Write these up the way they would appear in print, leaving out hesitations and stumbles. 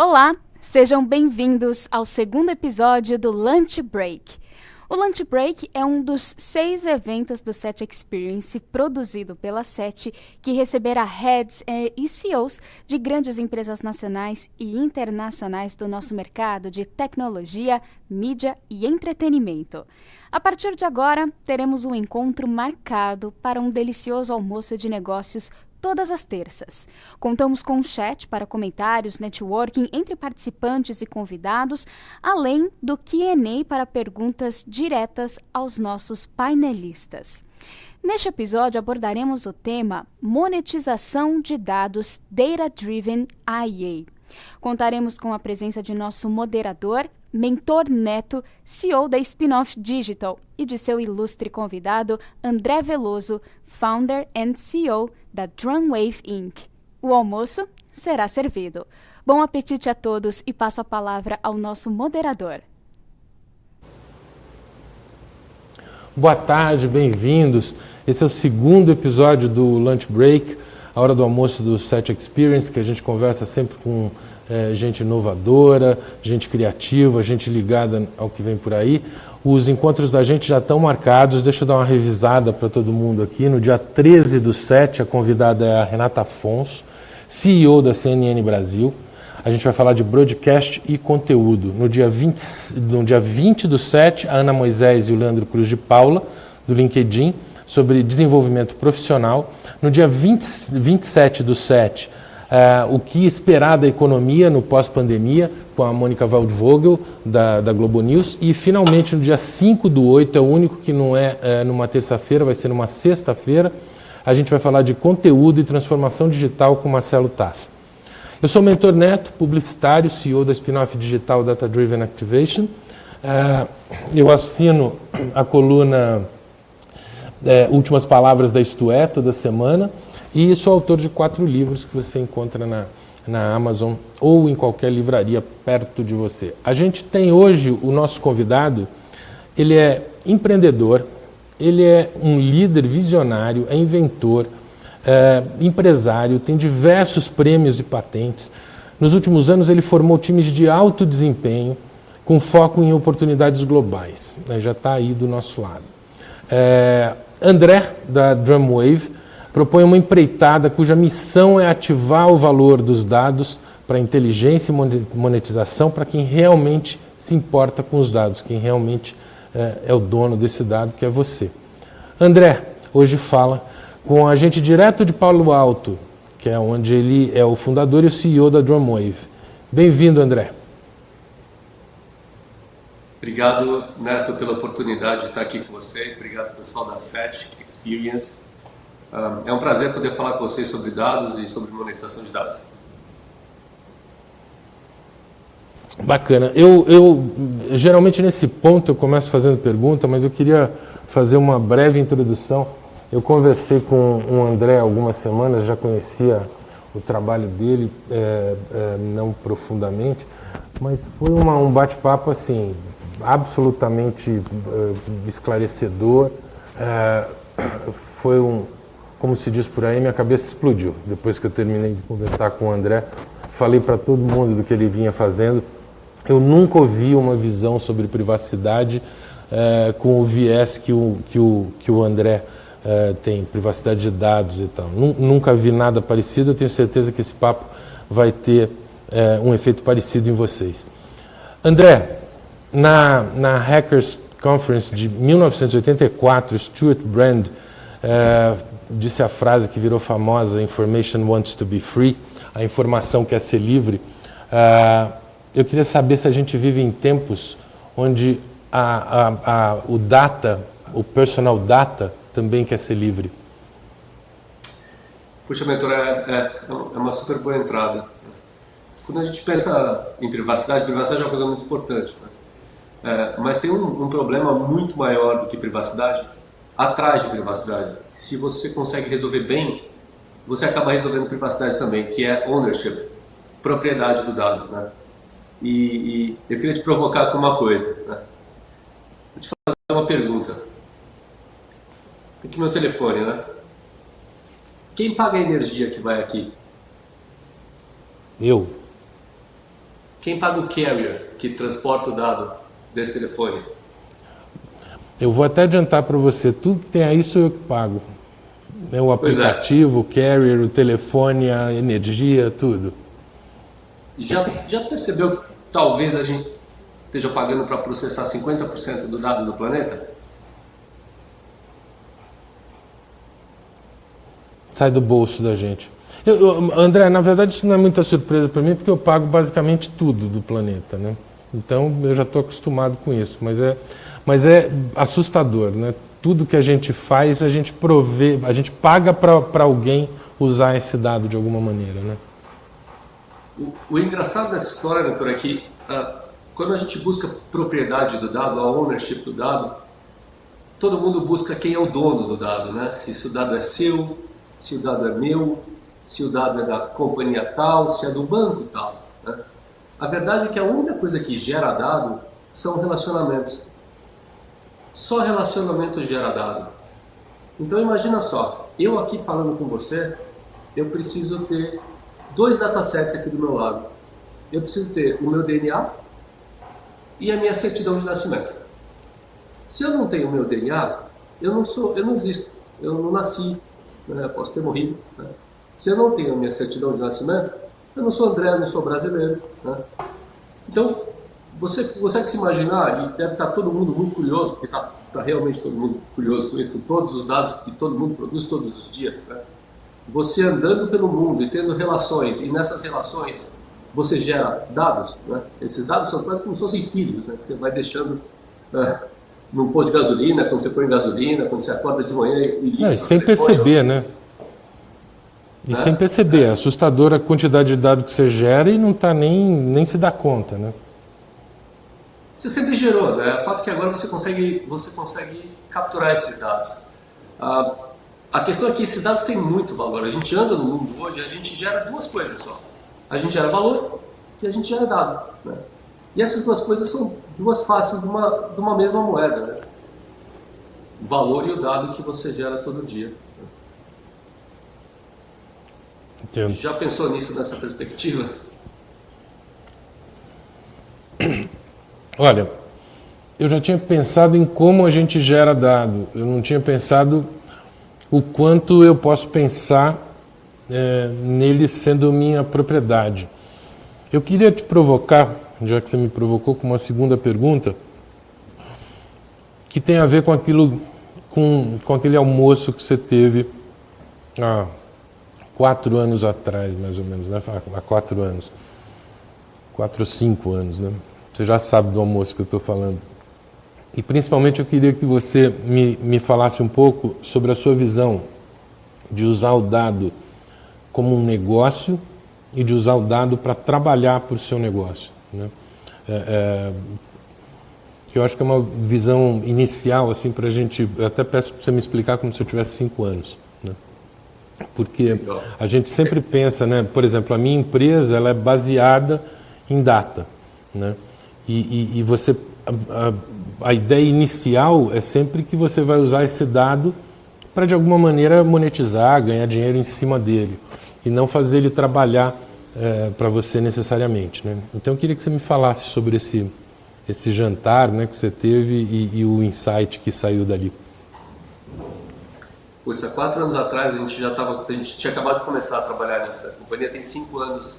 Olá, sejam bem-vindos ao segundo episódio do Lunch Break. O Lunch Break é um dos 6 eventos do SET Experience produzido pela SET que receberá heads e CEOs de grandes empresas nacionais e internacionais do nosso mercado de tecnologia, mídia e entretenimento. A partir de agora, teremos um encontro marcado para um delicioso almoço de negócios todas as terças. Contamos com um chat para comentários, networking entre participantes e convidados, além do Q&A para perguntas diretas aos nossos painelistas. Neste episódio abordaremos o tema Monetização de Dados Data-Driven IA. Contaremos com a presença de nosso moderador, Mentor Neto, CEO da Spinoff Digital, e de seu ilustre convidado, André Veloso, Founder and CEO da Drumwave Inc. O almoço será servido. Bom apetite a todos e passo a palavra ao nosso moderador. Boa tarde, bem-vindos. Esse é o segundo episódio do Lunch Break, a hora do almoço do SET Experience, que a gente conversa sempre com gente inovadora, gente criativa, gente ligada ao que vem por aí. Os encontros da gente já estão marcados, deixa eu dar uma revisada para todo mundo aqui. No dia 13/7, a convidada é a Renata Afonso, CEO da CNN Brasil. A gente vai falar de broadcast e conteúdo. No dia 20/7, a Ana Moisés e o Leandro Cruz de Paula, do LinkedIn, sobre desenvolvimento profissional. No dia 27/7, o que esperar da economia no pós-pandemia, com a Mônica Waldvogel, da Globo News. E, finalmente, no dia 5/8, é o único que não é numa terça-feira, vai ser numa sexta-feira, a gente vai falar de conteúdo e transformação digital com Marcelo Tassa. Eu sou o Mentor Neto, publicitário, CEO da Spinoff Digital Data Driven Activation. Eu assino a coluna Últimas Palavras da Isto É, toda semana. E sou autor de 4 livros que você encontra na Amazon ou em qualquer livraria perto de você. A gente tem hoje o nosso convidado, ele é empreendedor, ele é um líder visionário, é inventor, empresário, tem diversos prêmios e patentes. Nos últimos anos ele formou times de alto desempenho com foco em oportunidades globais. Já está aí do nosso lado. André, da Drumwave, propõe uma empreitada cuja missão é ativar o valor dos dados para inteligência e monetização para quem realmente se importa com os dados, quem realmente é o dono desse dado, que é você. André hoje fala com a gente direto de Palo Alto, que é onde ele é o fundador e o CEO da Drumwave. Bem-vindo, André. Obrigado, Neto, pela oportunidade de estar aqui com vocês. Obrigado, pessoal da SET Experience. É um prazer poder falar com vocês sobre dados e sobre monetização de dados. Bacana. Eu geralmente nesse ponto eu começo fazendo pergunta, mas eu queria fazer uma breve introdução. Eu conversei com o André há algumas semanas, já conhecia o trabalho dele, não profundamente, mas foi um bate-papo assim, absolutamente esclarecedor. Foi como se diz por aí, minha cabeça explodiu. Depois que eu terminei de conversar com o André, falei para todo mundo do que ele vinha fazendo. Eu nunca ouvi uma visão sobre privacidade com o viés que o André tem, privacidade de dados e tal. Nunca vi nada parecido, eu tenho certeza que esse papo vai ter um efeito parecido em vocês. André, na Hackers Conference de 1984, Stuart Brand disse a frase que virou famosa: "Information wants to be free", a informação quer ser livre. Eu queria saber se a gente vive em tempos onde o data, o personal data, também quer ser livre. Puxa, mentor, é uma super boa entrada. Quando a gente pensa em privacidade é uma coisa muito importante, né? Mas tem um problema muito maior do que privacidade atrás de privacidade. Se você consegue resolver bem, você acaba resolvendo privacidade também, que é ownership, propriedade do dado, né? E eu queria te provocar com uma coisa, né? Vou te fazer uma pergunta. Tem aqui meu telefone, né? Quem paga a energia que vai aqui? Eu. Quem paga o carrier que transporta o dado desse telefone? Eu vou até adiantar para você, tudo que tem aí sou eu que pago. O aplicativo, o carrier, o telefone, a energia, tudo. Já percebeu que talvez a gente esteja pagando para processar 50% do dado do planeta? Sai do bolso da gente. André, na verdade isso não é muita surpresa para mim, porque eu pago basicamente tudo do planeta, né? Então eu já estou acostumado com isso, mas é assustador, né? Tudo que a gente faz, a gente paga para alguém usar esse dado de alguma maneira, né? O engraçado dessa história, doutor, é que quando a gente busca propriedade do dado, a ownership do dado, todo mundo busca quem é o dono do dado, né? Se o dado é seu, se o dado é meu, se o dado é da companhia tal, se é do banco tal, né? A verdade é que a única coisa que gera dado são relacionamentos. Só relacionamento gera dado. Então imagina só, eu aqui falando com você, eu preciso ter 2 datasets aqui do meu lado. Eu preciso ter o meu DNA e a minha certidão de nascimento. Se eu não tenho o meu DNA, eu não existo, eu não nasci, né? Eu posso ter morrido, né? Se eu não tenho a minha certidão de nascimento, eu não sou André, eu não sou brasileiro, né? Então, você consegue se imaginar, e deve estar todo mundo muito curioso, porque está realmente todo mundo curioso com isso, com todos os dados que todo mundo produz todos os dias, né? Você andando pelo mundo e tendo relações, e nessas relações você gera dados, né? Esses dados são quase como se fossem filhos, né? Que você vai deixando num posto de gasolina, quando você põe gasolina, quando você acorda de manhã e liga. Sem perceber, né? E sem perceber, é assustadora a quantidade de dados que você gera e não está nem se dá conta, né? Você sempre gerou, né? O fato é que agora você consegue capturar esses dados. A questão é que esses dados têm muito valor. A gente anda no mundo hoje, a gente gera 2 coisas só. A gente gera valor e a gente gera dado, né? E essas 2 coisas são 2 faces de uma mesma moeda, né? O valor e o dado que você gera todo dia. Entendo. Já pensou nisso nessa perspectiva? Olha, eu já tinha pensado em como a gente gera dado. Eu não tinha pensado o quanto eu posso pensar nele sendo minha propriedade. Eu queria te provocar, já que você me provocou, com uma segunda pergunta, que tem a ver com aquele almoço que você teve há 4 anos atrás, mais ou menos, né? Há 4 anos. 4 ou 5 anos, né? Você já sabe do almoço que eu estou falando. E principalmente eu queria que você me falasse um pouco sobre a sua visão de usar o dado como um negócio e de usar o dado para trabalhar para o seu negócio, né? Que eu acho que é uma visão inicial, assim, para a gente. Eu até peço para você me explicar como se eu tivesse 5 anos, né? Porque a gente sempre pensa, né? Por exemplo, a minha empresa ela é baseada em data, né? E você, a ideia inicial é sempre que você vai usar esse dado para de alguma maneira monetizar, ganhar dinheiro em cima dele e não fazer ele trabalhar para você necessariamente, né? Então eu queria que você me falasse sobre esse jantar, né, que você teve e o insight que saiu dali. Putz, há 4 anos atrás a gente tinha acabado de começar a trabalhar nisso. A companhia tem 5 anos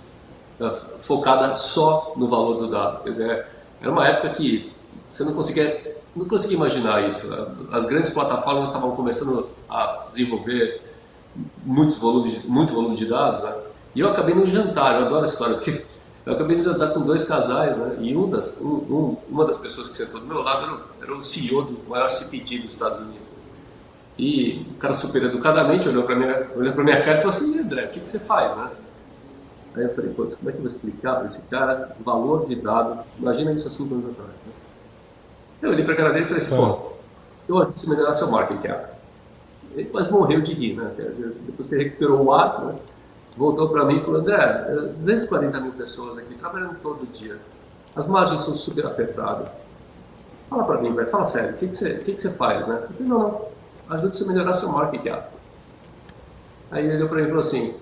focada só no valor do dado. Quer dizer, era uma época que você não conseguia imaginar isso. As grandes plataformas estavam começando a desenvolver muito volume de dados, né? E eu acabei num jantar, eu adoro essa história, porque eu acabei de jantar com 2 casais, né? E uma das pessoas que sentou do meu lado era o CEO do maior CPG dos Estados Unidos. E o cara super educadamente olhou para minha cara e falou assim: André, o que você faz, né? Aí eu falei: pô, como é que eu vou explicar para esse cara o valor de dado? Imagina isso há 5 anos atrás, né? Eu olhei para a cara dele e falei assim: pô, eu acho que você melhorar seu market cap. Ele quase morreu de rir, né? Depois que ele recuperou o ar, né? Voltou para mim e falou: André, 240 mil pessoas aqui trabalhando todo dia. As margens são super apertadas. Fala para mim, velho, fala sério, o que você faz, né? Eu falei: não, ajuda você a melhorar seu market cap. Aí ele olhou para mim e falou assim: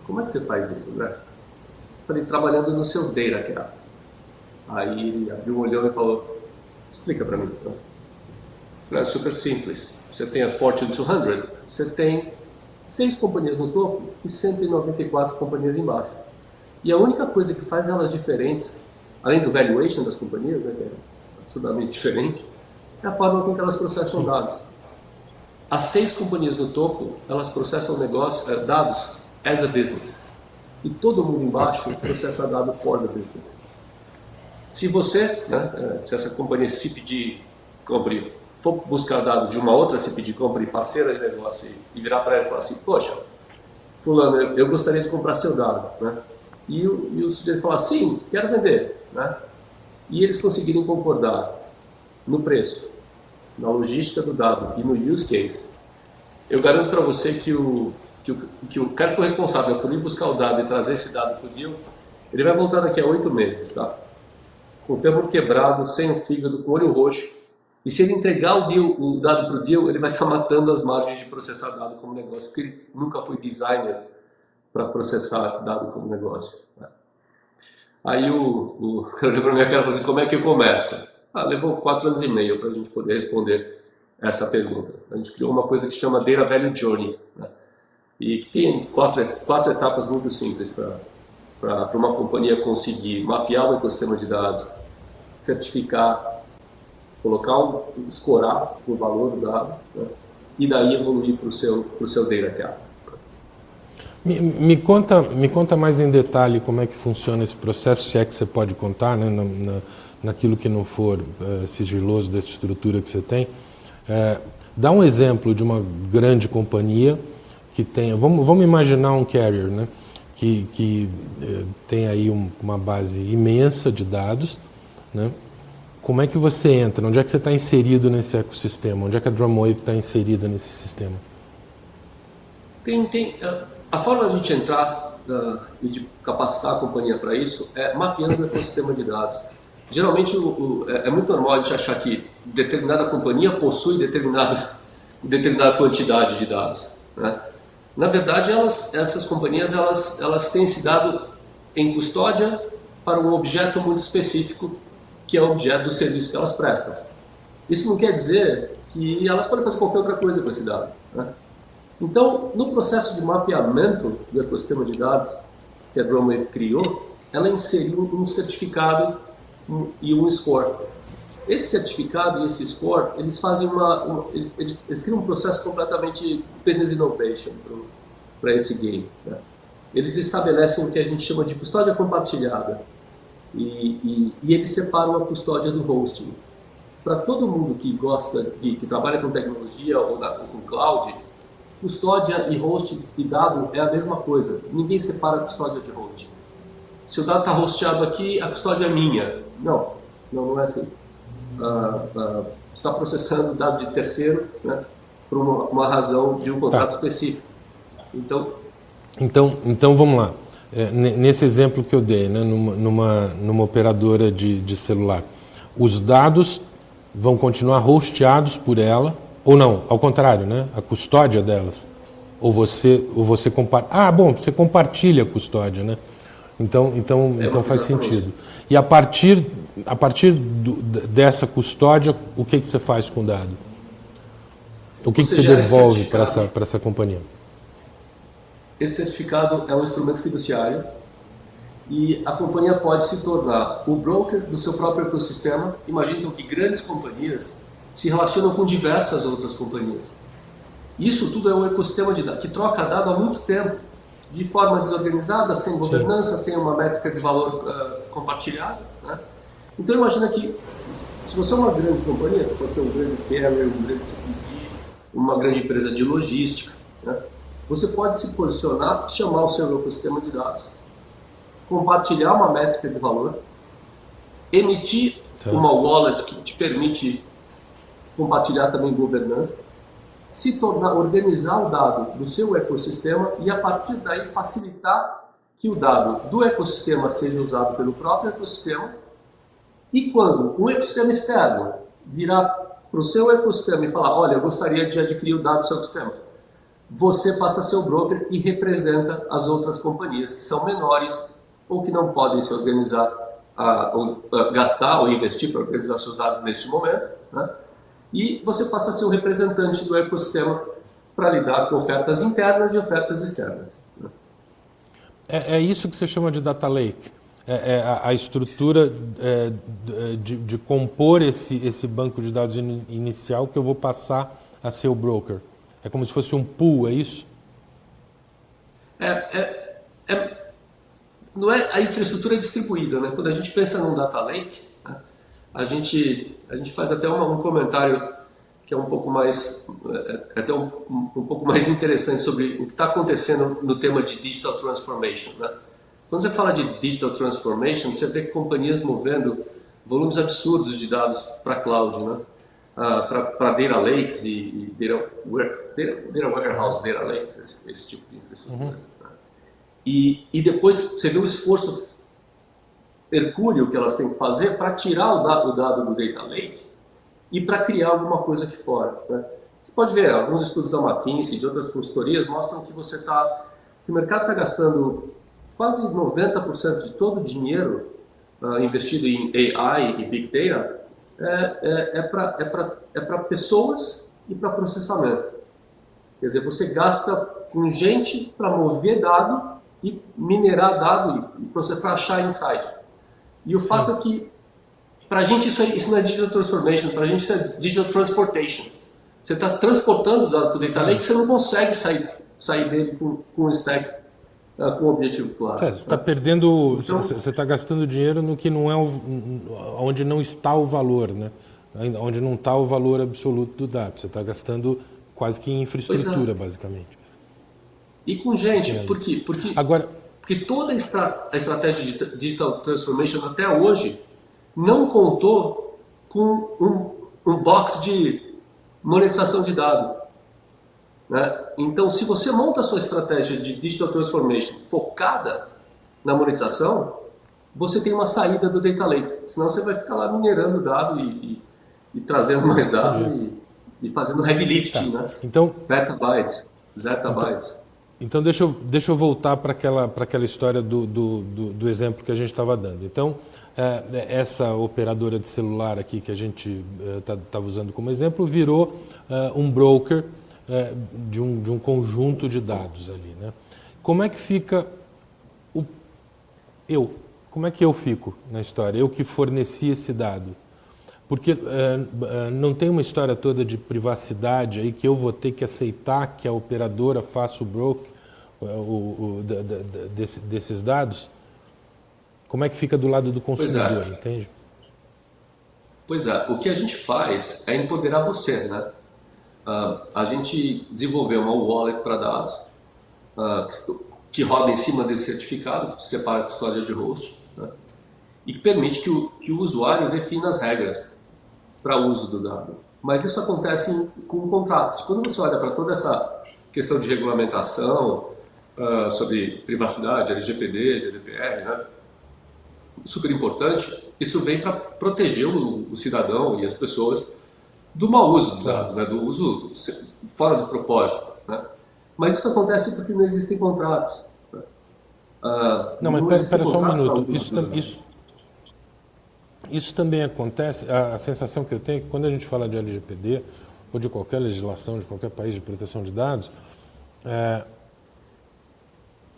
como é que você faz isso, André? falei, trabalhando no seu data care. Aí ele abriu o olhão e falou, explica para mim. É super simples. Você tem as Fortune 200, você tem 6 companhias no topo e 194 companhias embaixo. E a única coisa que faz elas diferentes, além do valuation das companhias, né, que é absurdamente diferente, é a forma com que elas processam dados. As 6 companhias no topo, elas processam dados as a business. E todo mundo embaixo processa dado for the business. Se você, né, se essa companhia CPG Company for buscar dado de uma outra CPG Company parceira de negócio e virar para ela e falar assim, poxa, fulano, eu gostaria de comprar seu dado, né? E o sujeito falar, sim, quero vender, né? E eles conseguirem concordar no preço, na logística do dado e no use case, eu garanto para você que o cara que for responsável por ir buscar o dado e trazer esse dado para o deal, ele vai voltar daqui a 8 meses, tá? Com o fêmur quebrado, sem o fígado, com o olho roxo. E se ele entregar o dado para o deal, ele vai estar matando as margens de processar dado como negócio, porque ele nunca foi designer para processar dado como negócio. Né? Aí o cara olhou para minha cara e falou assim, como é que eu começo? Levou 4 anos e meio para a gente poder responder essa pergunta. A gente criou uma coisa que se chama Data Value Journey, né? E que tem quatro etapas muito simples para uma companhia conseguir mapear o ecossistema de dados, certificar, escorar o valor do dado, né? E daí evoluir para o seu data care. Me conta mais em detalhe como é que funciona esse processo, se é que você pode contar, né, naquilo que não for sigiloso dessa estrutura que você tem. Dá um exemplo de uma grande companhia que tenha, vamos imaginar um carrier, né, que tem aí uma base imensa de dados, né? Como é que você entra? Onde é que você está inserido nesse ecossistema? Onde é que a Drumwave está inserida nesse sistema? A forma de a gente entrar e de capacitar a companhia para isso é mapeando o ecossistema de dados. Geralmente é muito normal a gente achar que determinada companhia possui determinada quantidade de dados, né? Na verdade, essas companhias elas têm esse dado em custódia para um objeto muito específico, que é o objeto do serviço que elas prestam. Isso não quer dizer que elas podem fazer qualquer outra coisa com esse dado, né? Então, no processo de mapeamento do ecossistema de dados que a Drumwave criou, ela inseriu um certificado e um score. Esse certificado e esse score, eles fazem eles criam um processo completamente business innovation para esse game, né? Eles estabelecem o que a gente chama de custódia compartilhada e eles separam a custódia do hosting. Para todo mundo que gosta, que trabalha com tecnologia ou com cloud, custódia e hosting e dado é a mesma coisa. Ninguém separa a custódia de hosting. Se o dado está hosteado aqui, a custódia é minha. Não é assim. Está processando dado de terceiro, né, por uma razão de um contrato específico. Então vamos lá. Nesse exemplo que eu dei, né, numa operadora de celular, os dados vão continuar hosteados por ela, ou não, ao contrário, né, a custódia delas. Ou você você compartilha a custódia, né? Então faz sentido. E a partir dessa custódia, o que você faz com o dado? O que você devolve para essa companhia? Esse certificado é um instrumento fiduciário e a companhia pode se tornar o broker do seu próprio ecossistema. Imagina então que grandes companhias se relacionam com diversas outras companhias. Isso tudo é um ecossistema de dados que troca dado há muito tempo, de forma desorganizada, sem governança, sem uma métrica de valor compartilhado, né? Então imagina que, se você é uma grande companhia, você pode ser um grande carrier, um grande CPG, uma grande empresa de logística, né? Você pode se posicionar, chamar o seu ecossistema de dados, compartilhar uma métrica de valor, emitir uma wallet que te permite compartilhar também governança, se tornar, organizar o dado do seu ecossistema e a partir daí facilitar que o dado do ecossistema seja usado pelo próprio ecossistema. E quando um ecossistema externo virar para o seu ecossistema e falar, olha, eu gostaria de adquirir o dado do seu ecossistema, você passa a ser o broker e representa as outras companhias que são menores ou que não podem se organizar, gastar ou investir para organizar seus dados neste momento, né? E você passa a ser o representante do ecossistema para lidar com ofertas internas e ofertas externas, né? É isso que você chama de data lake? A estrutura de compor esse banco de dados inicial que eu vou passar a ser o broker. É como se fosse um pool, é isso? Não é a infraestrutura distribuída, né? Quando a gente pensa num data lake, né, a gente faz até um comentário que é um pouco mais, até um pouco mais interessante sobre o que está acontecendo no tema de digital transformation, né? Quando você fala de digital transformation, você vê companhias movendo volumes absurdos de dados para cloud, né? Para data lakes e data warehouse, data lakes, esse tipo de infraestrutura. Né? E depois você vê o esforço hercúleo que elas têm que fazer para tirar o dado do data lake e para criar alguma coisa aqui fora, né? Você pode ver, alguns estudos da McKinsey e de outras consultorias mostram que que o mercado está gastando quase 90% de todo o dinheiro investido em AI e Big Data para pessoas e para processamento. Quer dizer, você gasta com gente para mover dado e minerar dado e processar para achar insight. E o fato é que, para a gente, isso não é digital transformation, para a gente isso é digital transportation. Você está transportando o dado para o data lake, você não consegue sair dele com um stack com um objetivo claro. Você está perdendo, então, você está gastando dinheiro no que não é onde não está o valor, né? Onde não está o valor absoluto do dado. Você está gastando quase que em infraestrutura, basicamente. E com gente, por quê? Porque toda a estratégia de digital transformation até hoje não contou com um box de monetização de dado, né? Então, se você monta a sua estratégia de digital transformation focada na monetização, você tem uma saída do data lake. Senão você vai ficar lá minerando dado e trazendo mais dado e fazendo heavy lifting, né? Então, petabytes. Então deixa eu voltar para aquela história do exemplo que a gente estava dando. Então, essa operadora de celular aqui que a gente estava usando como exemplo virou um broker de um conjunto de dados ali, né? Como é que fica como é que eu fico na história? Eu que forneci esse dado. Porque não tem uma história toda de privacidade aí que eu vou ter que aceitar que a operadora faça o broker desses dados? Como é que fica do lado do consumidor, entende? Pois é, o que a gente faz é empoderar você, né? A gente desenvolveu uma wallet para dados que roda em cima desse certificado, que separa a custódia de host, né? E que permite que o usuário defina as regras para uso do dado. Mas isso acontece com contratos. Quando você olha para toda essa questão de regulamentação sobre privacidade, LGPD, GDPR, né? Super importante, isso vem para proteger o cidadão e as pessoas do mau uso do dado, né? Do uso fora do propósito, né? Mas isso acontece porque não existem contratos. Né? Não, mas espera só um minuto. Isso também acontece, a sensação que eu tenho é que quando a gente fala de LGPD ou de qualquer legislação, de qualquer país de proteção de dados,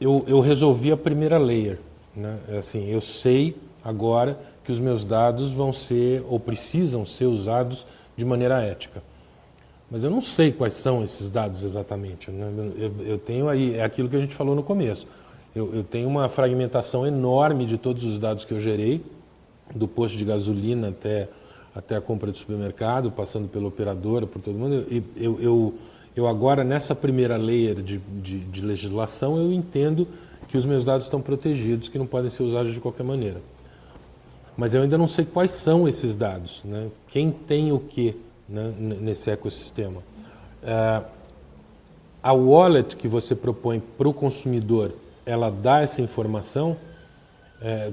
eu resolvi a primeira layer, né? Assim, eu sei agora que os meus dados vão ser ou precisam ser usados de maneira ética. Mas eu não sei quais são esses dados exatamente, né? Eu tenho aí, é aquilo que a gente falou no começo, eu tenho uma fragmentação enorme de todos os dados que eu gerei, do posto de gasolina até a compra de supermercado, passando pela operadora, por todo mundo. Eu agora, nessa primeira layer de legislação, eu entendo que os meus dados estão protegidos, que não podem ser usados de qualquer maneira. Mas eu ainda não sei quais são esses dados, né? Quem tem o quê, né, nesse ecossistema. A wallet que você propõe para o consumidor, ela dá essa informação?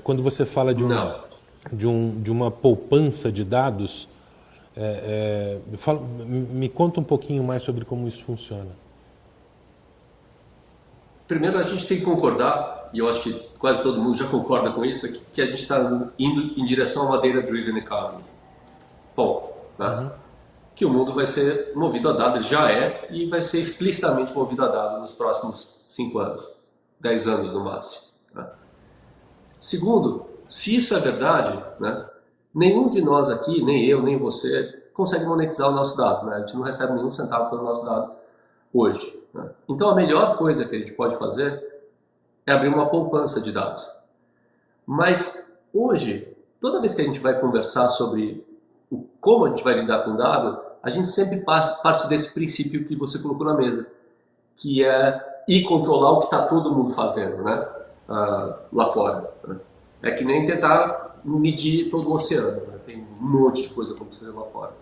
Quando você fala de uma poupança de dados, me conta um pouquinho mais sobre como isso funciona. primeiro a gente tem que concordar, e eu acho que quase todo mundo já concorda com isso, que a gente está indo em direção a uma data-driven economy. Ponto. Né? Que o mundo vai ser movido a dados, já é, e vai ser explicitamente movido a dados nos próximos 5 anos, 10 anos no máximo. Né? Segundo, se isso é verdade, né, nenhum de nós aqui, nem eu, nem você, consegue monetizar o nosso dado. Né? A gente não recebe nenhum centavo pelo nosso dado hoje. Né? Então a melhor coisa que a gente pode fazer é abrir uma poupança de dados. Mas hoje, toda vez que a gente vai conversar sobre como a gente vai lidar com dado, a gente sempre parte desse princípio que você colocou na mesa, que é ir controlar o que está todo mundo fazendo, né? Lá fora. Né? É que nem tentar medir todo o oceano, né? Tem um monte de coisa acontecendo lá fora.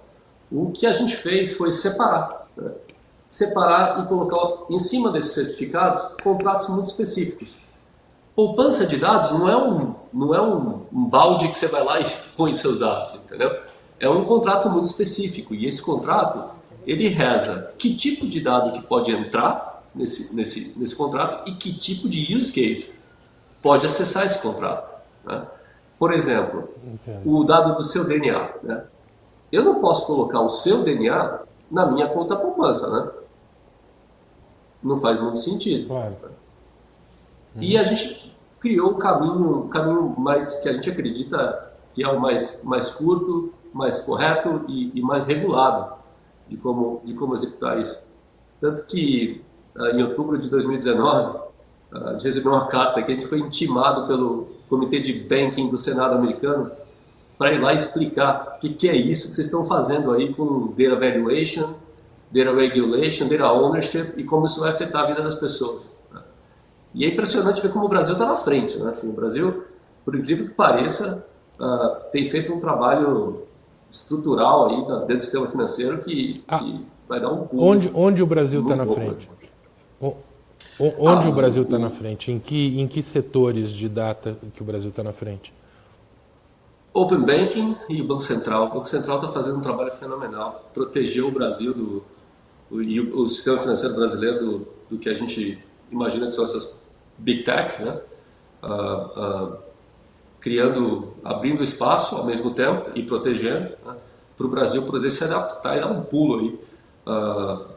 O que a gente fez foi separar. Né? Separar e colocar em cima desses certificados contratos muito específicos. Poupança de dados não é um balde que você vai lá e põe seus dados, entendeu? É um contrato muito específico, e esse contrato, ele reza que tipo de dado que pode entrar nesse contrato e que tipo de use case pode acessar esse contrato. Né? Por exemplo, o dado do seu DNA. Né? Eu não posso colocar o seu DNA na minha conta poupança, né? Não faz muito sentido. Claro. E a gente criou um caminho mais que a gente acredita que é o mais curto, mais correto e mais regulado de como executar isso. Tanto que em outubro de 2019 a gente recebeu uma carta que a gente foi intimado pelo Comitê de Banking do Senado americano para ir lá explicar o que é isso que vocês estão fazendo aí com data valuation, data regulation, data ownership e como isso vai afetar a vida das pessoas. E é impressionante ver como o Brasil está na frente. Né? Assim, o Brasil, por incrível que pareça, tem feito um trabalho estrutural aí dentro do sistema financeiro que vai dar um pulo. Onde o Brasil está na frente? Onde o Brasil está na frente? Em que setores de data que o Brasil está na frente? Open Banking e o Banco Central. O Banco Central está fazendo um trabalho fenomenal. Protegeu o Brasil e o sistema financeiro brasileiro do que a gente imagina que são essas Big Techs, né? Abrindo espaço ao mesmo tempo e protegendo, né? Para o Brasil poder se adaptar e dar um pulo aí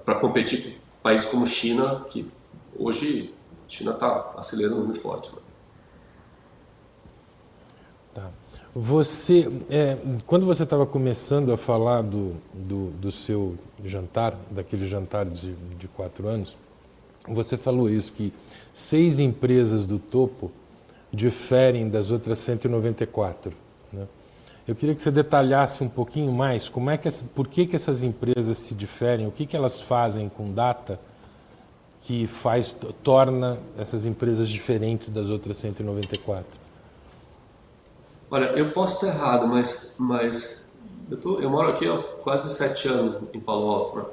para competir com países como China, que hoje a China está acelerando muito forte. Né? Tá. Quando você estava começando a falar do seu jantar, daquele jantar de 4 anos, você falou isso, que 6 empresas do topo diferem das outras 194. Né? Eu queria que você detalhasse um pouquinho mais por que essas empresas se diferem, o que elas fazem com data que torna essas empresas diferentes das outras 194. Olha, eu posso estar errado, mas eu moro aqui há quase 7 anos em Palo Alto. Né?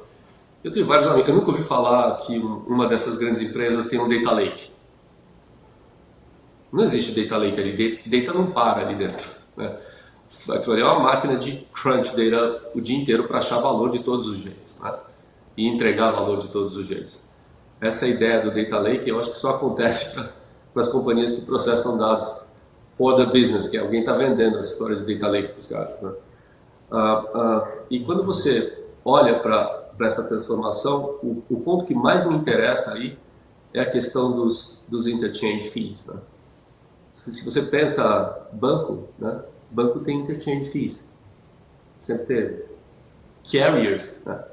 Eu tenho vários amigos. Eu nunca ouvi falar que uma dessas grandes empresas tem um data lake. Não existe data lake ali. Data não para ali dentro. Né? Aquilo ali é uma máquina de crunch data o dia inteiro para achar valor de todos os jeitos. Né? E entregar valor de todos os jeitos. Essa ideia do data lake eu acho que só acontece para as companhias que processam dados for the business, que alguém está vendendo as histórias de data lake para os caras. Né? E quando você olha para essa transformação, o ponto que mais me interessa aí é a questão dos interchange fees. Né? Se você pensa banco, né? Banco tem interchange fees. Sempre teve. Carriers, né?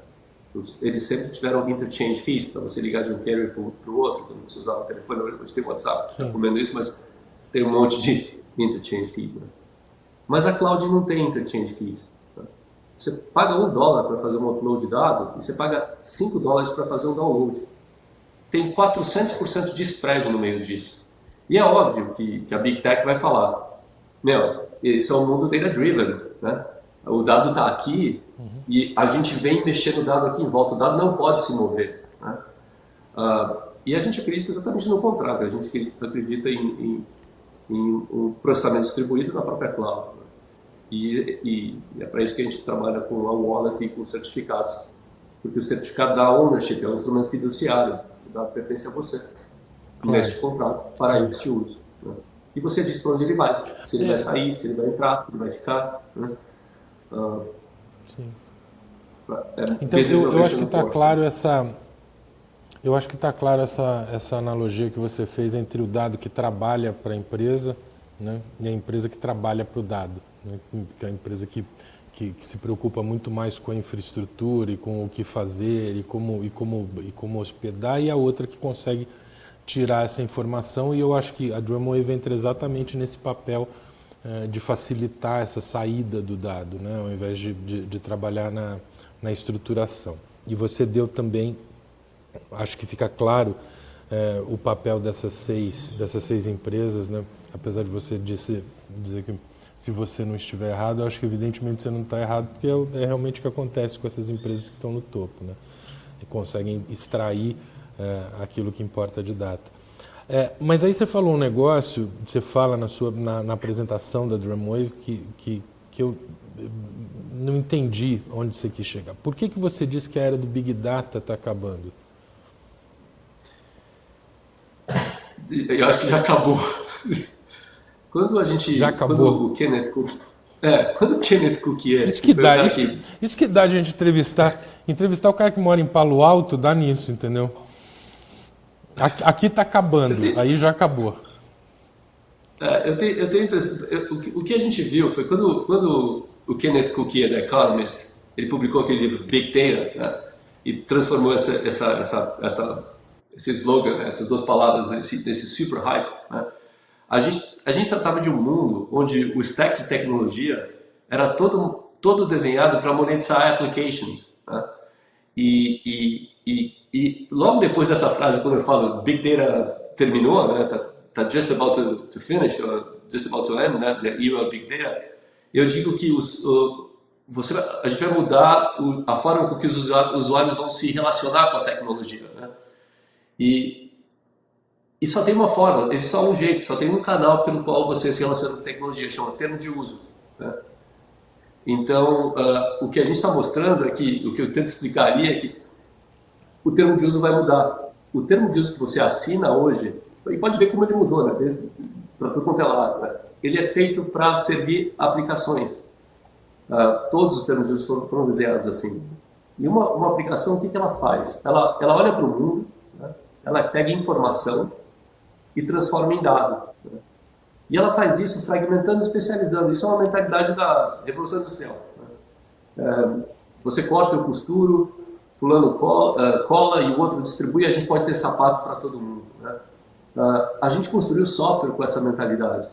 Eles sempre tiveram interchange fees para você ligar de um carrier para o outro, quando você usava o telefone. Hoje tem WhatsApp, está comendo isso, mas tem um monte de interchange fees. Né? Mas a cloud não tem interchange fees. Né? Você paga $1 para fazer um upload de dado e você paga $5 para fazer um download. Tem 400% de spread no meio disso. E é óbvio que a Big Tech vai falar, isso é um mundo data-driven, né? O dado está aqui e a gente vem mexer no dado aqui em volta. O dado não pode se mover. Né? E a gente acredita exatamente no contrário. A gente acredita em um processamento distribuído na própria cloud. Né? E é para isso que a gente trabalha com a wallet e com certificados. Porque o certificado dá ownership, é um instrumento fiduciário. O dado pertence a você. neste contrato para este uso. Né? E você diz para onde ele vai, se ele vai sair, se ele vai entrar, se ele vai ficar. Né? Então eu acho que está claro eu acho que está claro essa analogia que você fez entre o dado que trabalha para a empresa, né, e a empresa que trabalha para o dado, né, que é a empresa que se preocupa muito mais com a infraestrutura e com o que fazer e como hospedar, e a outra que consegue tirar essa informação. E eu acho que a Drumwave entra exatamente nesse papel de facilitar essa saída do dado, né, ao invés de trabalhar na estruturação. E você deu também, acho que fica claro o papel dessas seis empresas, né? Apesar de você dizer que se você não estiver errado, eu acho que evidentemente você não está errado, porque é realmente o que acontece com essas empresas que estão no topo, né? E conseguem extrair aquilo que importa de data. Mas aí você falou um negócio, você fala na apresentação da Drumwave que eu não entendi onde você quis chegar. Por que você disse que a era do Big Data está acabando? Eu acho que já acabou. Quando a gente... Já acabou. Quando o Kenneth Cook Isso que dá a gente entrevistar o cara que mora em Palo Alto, dá nisso, entendeu? Aqui está acabando, aí já acabou. Eu tenho a impressão... O que a gente viu foi quando o Kenneth Cook, da Economist, ele publicou aquele livro Big Data, né, e transformou esse slogan, né, essas duas palavras desse super hype, né. A gente tratava de um mundo onde o stack de tecnologia era todo desenhado para monetizar applications. Né? E logo depois dessa frase, quando eu falo Big Data terminou, né, tá just about to finish, or just about to end, né, the era of Big Data, eu digo que a gente vai mudar a forma com que os usuários vão se relacionar com a tecnologia. Né? E só tem uma forma, existe só um jeito, só tem um canal pelo qual você se relaciona com tecnologia, chama termo de uso. Né? Então, o que a gente está mostrando aqui, o que eu tento explicar ali é que o termo de uso vai mudar. O termo de uso que você assina hoje, e pode ver como ele mudou, né? Para tudo quanto é lado, né? Ele é feito para servir aplicações. Todos os termos de uso foram desenhados assim. E uma aplicação, o que ela faz? Ela olha para o mundo, né? Ela pega informação e transforma em dado. Né? E ela faz isso fragmentando e especializando. Isso é uma mentalidade da Revolução Industrial. Né? Você corta, eu costuro, fulano cola e o outro distribui, a gente pode ter sapato para todo mundo. Né? A gente construiu software com essa mentalidade.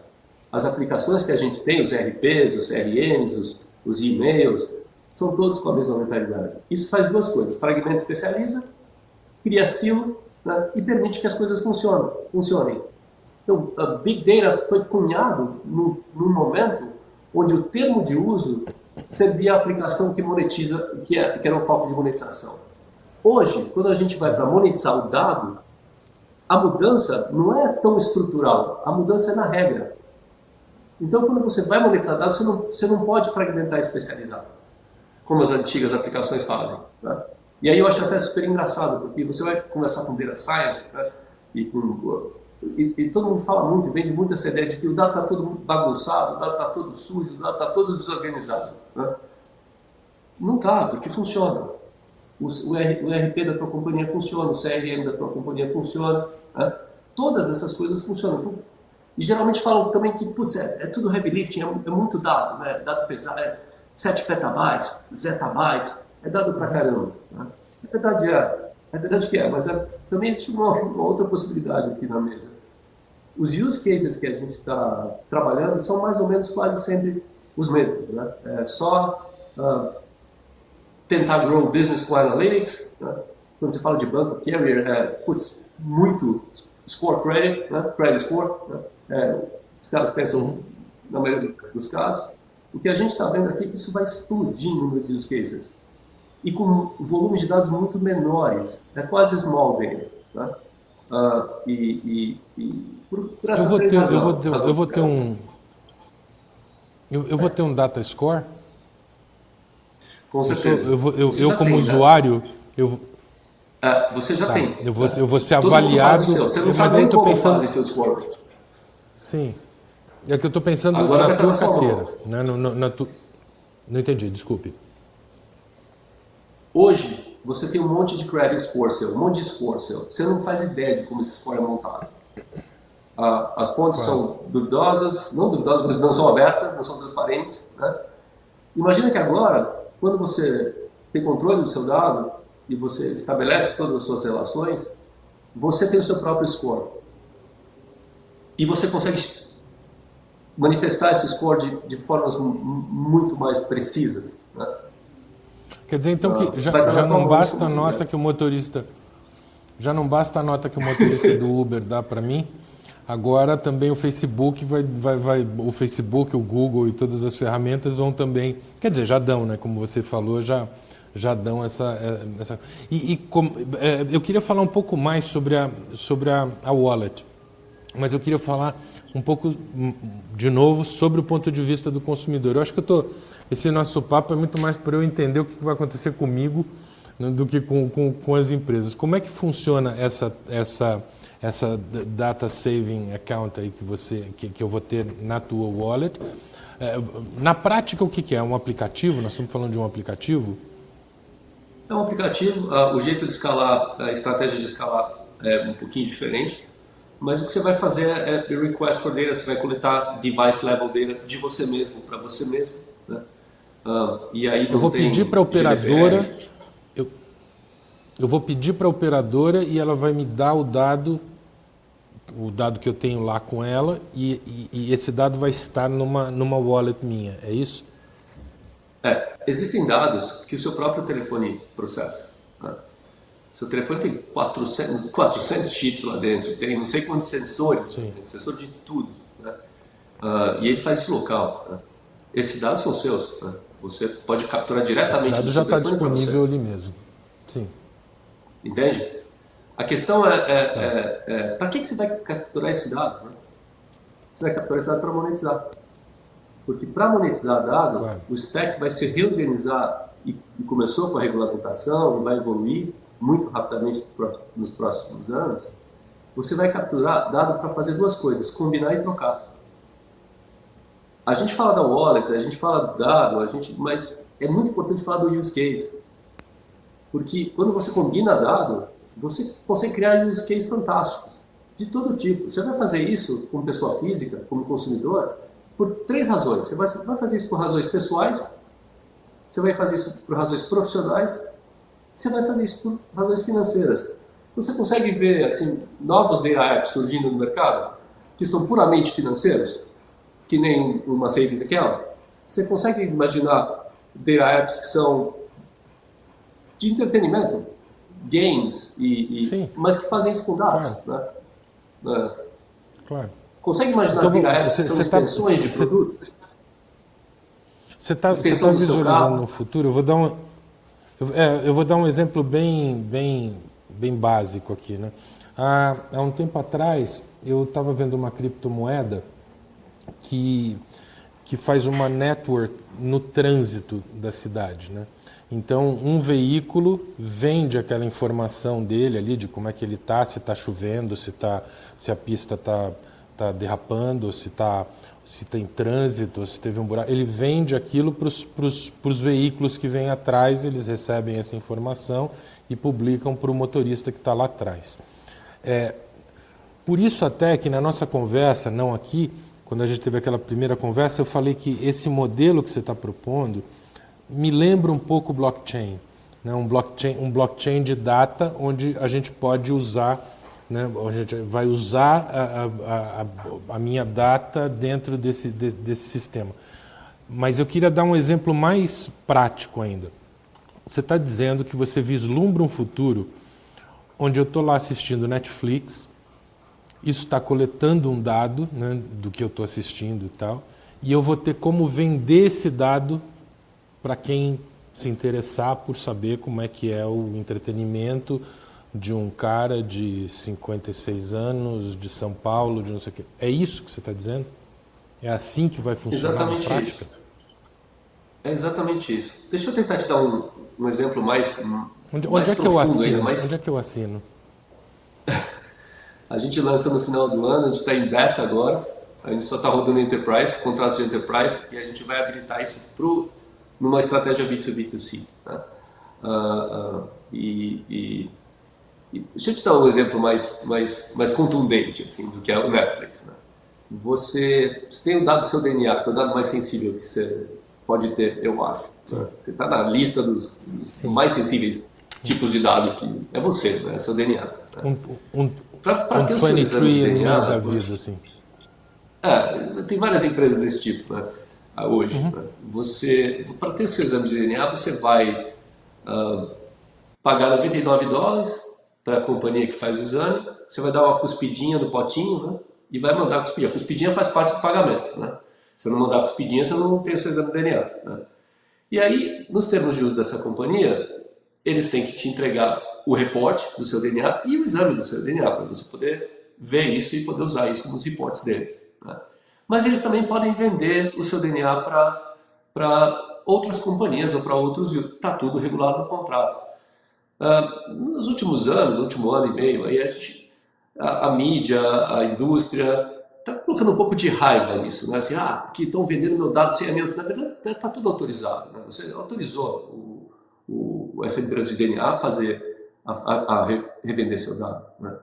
As aplicações que a gente tem, os ERPs, os CRMs, os e-mails, são todos com a mesma mentalidade. Isso faz duas coisas. Fragmenta e especializa, cria silo, né, e permite que as coisas funcionem. Então, a Big Data foi cunhado num momento onde o termo de uso servia a aplicação que monetiza, que era o foco de monetização. Hoje, quando a gente vai para monetizar o dado, a mudança não é tão estrutural, a mudança é na regra. Então, quando você vai monetizar dados, você não pode fragmentar e especializar, como as antigas aplicações fazem. Né? E aí eu acho até super engraçado, porque você vai conversar com Data Science, né? e todo mundo fala muito, vende muito essa ideia de que o dado está todo bagunçado, o dado está todo sujo, o dado está todo desorganizado. Né? Não está, porque funciona. O ERP da tua companhia funciona, o CRM da tua companhia funciona. Né? Todas essas coisas funcionam. Então, e geralmente falam também que, putz, é tudo heavy lifting, é muito dado, né? Dado pesado, 7 petabytes, zettabytes, é dado pra caramba. Né? É verdade que é, mas também existe uma outra possibilidade aqui na mesa. Os use cases que a gente está trabalhando são mais ou menos quase sempre os mesmos. Né? É só tentar grow business com analytics. Né? Quando você fala de banco, carrier, muito score credit, né? Credit score. Né? Os caras pensam, na maioria dos casos. O que a gente está vendo aqui é que isso vai explodir no número de use cases. E com volumes de dados muito menores. É quase small data. Né? Por essas três razões. Eu vou ter um data score? Com certeza. Eu como usuário, Você já Tá, tem. eu vou ser Todo mundo avaliado. faz o seu. Você não mas sabe aí nem eu tô como pensando. fazem seus scores. Sim. É que eu estou pensando Agora na vai estar tua na sua carteira. mão. Né? Não entendi, desculpe. Hoje, você tem um monte de credit score seu, um monte de score seu. Você não faz ideia de como esse score é montado. As fontes são duvidosas, não duvidosas, mas não são abertas, não são transparentes. Né? Imagina que agora, quando você tem controle do seu dado e você estabelece todas as suas relações, você tem o seu próprio score. E você consegue manifestar esse score de formas muito mais precisas. Né? Quer dizer, então, que já não basta a nota que o motorista... Já não basta a nota que o motorista do Uber dá para mim, agora também o Facebook o Facebook, o Google e todas as ferramentas vão também... Quer dizer, já dão, né? Como você falou, já dão essa... eu queria falar um pouco mais sobre a wallet, mas eu queria falar um pouco, de novo, sobre o ponto de vista do consumidor. Eu acho que esse nosso papo é muito mais para eu entender o que vai acontecer comigo, né, do que com as empresas. Como é que funciona essa data saving account aí que eu vou ter na tua wallet? Na prática, o que é? Um aplicativo? Nós estamos falando de um aplicativo? É um aplicativo, o jeito de escalar, a estratégia de escalar é um pouquinho diferente, mas o que você vai fazer é request for data, você vai coletar device level data de você mesmo, para você mesmo. Né? E aí eu vou pedir para a operadora, eu vou pedir para a operadora e ela vai me dar o dado que eu tenho lá com ela e esse dado vai estar numa wallet minha, é isso? Existem dados que o seu próprio telefone processa. Né? Seu telefone tem 400 chips lá dentro, tem não sei quantos sensores, tem sensor de tudo. Né? E ele faz isso local. Né? Esses dados são seus. Né? Você pode capturar diretamente do seu telefone. Esse dado já está disponível ali mesmo. Sim. Entende? A questão é para que você vai capturar esse dado? Né? Você vai capturar esse dado para monetizar. Porque para monetizar dado, o stack vai se reorganizar e começou com a regulamentação e vai evoluir muito rapidamente nos próximos anos. Você vai capturar dado para fazer duas coisas, combinar e trocar. A gente fala da wallet, a gente fala do dado, mas é muito importante falar do use case. Porque quando você combina dado, você consegue criar use cases fantásticos, de todo tipo. Você vai fazer isso como pessoa física, como consumidor, por três razões. Você vai fazer isso por razões pessoais, você vai fazer isso por razões profissionais, você vai fazer isso por razões financeiras. Você consegue ver assim, novos data apps surgindo no mercado, que são puramente financeiros, que nem uma savings account. Você consegue imaginar data apps que são de entretenimento, games, mas que fazem isso com dados. Claro. Né? Claro. Consegue imaginar Então, data apps que são extensões de produtos? Você está visualizando no futuro? Eu vou dar um exemplo bem básico aqui. Né? Há um tempo atrás, eu estava vendo uma criptomoeda que faz uma network no trânsito da cidade. Né? Então, um veículo vende aquela informação dele ali, de como é que ele está, se está chovendo, se a pista está derrapando, se tem trânsito, se teve um buraco. Ele vende aquilo para os veículos que vêm atrás, eles recebem essa informação e publicam para o motorista que está lá atrás. Por isso até que na nossa conversa, não aqui, quando a gente teve aquela primeira conversa, eu falei que esse modelo que você está propondo me lembra um pouco o blockchain, né? Um blockchain de data onde a gente pode usar, né? A gente vai usar a minha data dentro desse sistema. Mas eu queria dar um exemplo mais prático ainda. Você está dizendo que você vislumbra um futuro onde eu estou lá assistindo Netflix, isso está coletando um dado, né, do que eu estou assistindo e tal, e eu vou ter como vender esse dado para quem se interessar por saber como é que é o entretenimento de um cara de 56 anos, de São Paulo, de não sei o quê. É isso que você está dizendo? É assim que vai funcionar exatamente na prática? Isso. É exatamente isso. Deixa eu tentar te dar um exemplo mais Onde é que eu profundo ainda, assino? mais... Onde é que eu assino? A gente lança no final do ano, a gente está em beta agora, a gente só está rodando Enterprise, contratos de Enterprise, e a gente vai habilitar isso numa estratégia B2B2C. Tá? Deixa eu te dar um exemplo mais contundente assim, do que é o Netflix. Né? Você tem o dado do seu DNA, que é o dado mais sensível que você pode ter, eu acho. Né? Você está na lista dos mais sensíveis tipos de dado que é você, né? É seu DNA. Né? Para ter o seu exame de DNA, da vida, assim. Tem várias empresas desse tipo, né? Hoje. Né? Para ter o seu exame de DNA, você vai pagar $99 para a companhia que faz o exame, você vai dar uma cuspidinha no potinho, né? E vai mandar cuspidinha. A cuspidinha faz parte do pagamento. Né? Se não mandar cuspidinha, você não tem o seu exame de DNA. Né? E aí, nos termos de uso dessa companhia, eles têm que te entregar o reporte do seu DNA e o exame do seu DNA, para você poder ver isso e poder usar isso nos reportes deles. Né? Mas eles também podem vender o seu DNA para outras companhias ou para outros usos. Está tudo regulado no contrato. Nos últimos anos, no último ano e meio, aí a mídia, a indústria está colocando um pouco de raiva nisso, né? Assim, que estão vendendo meu dado sem a minha... Na verdade, está tudo autorizado. Né? Você autorizou essa empresa de DNA a revender seu dado. Né?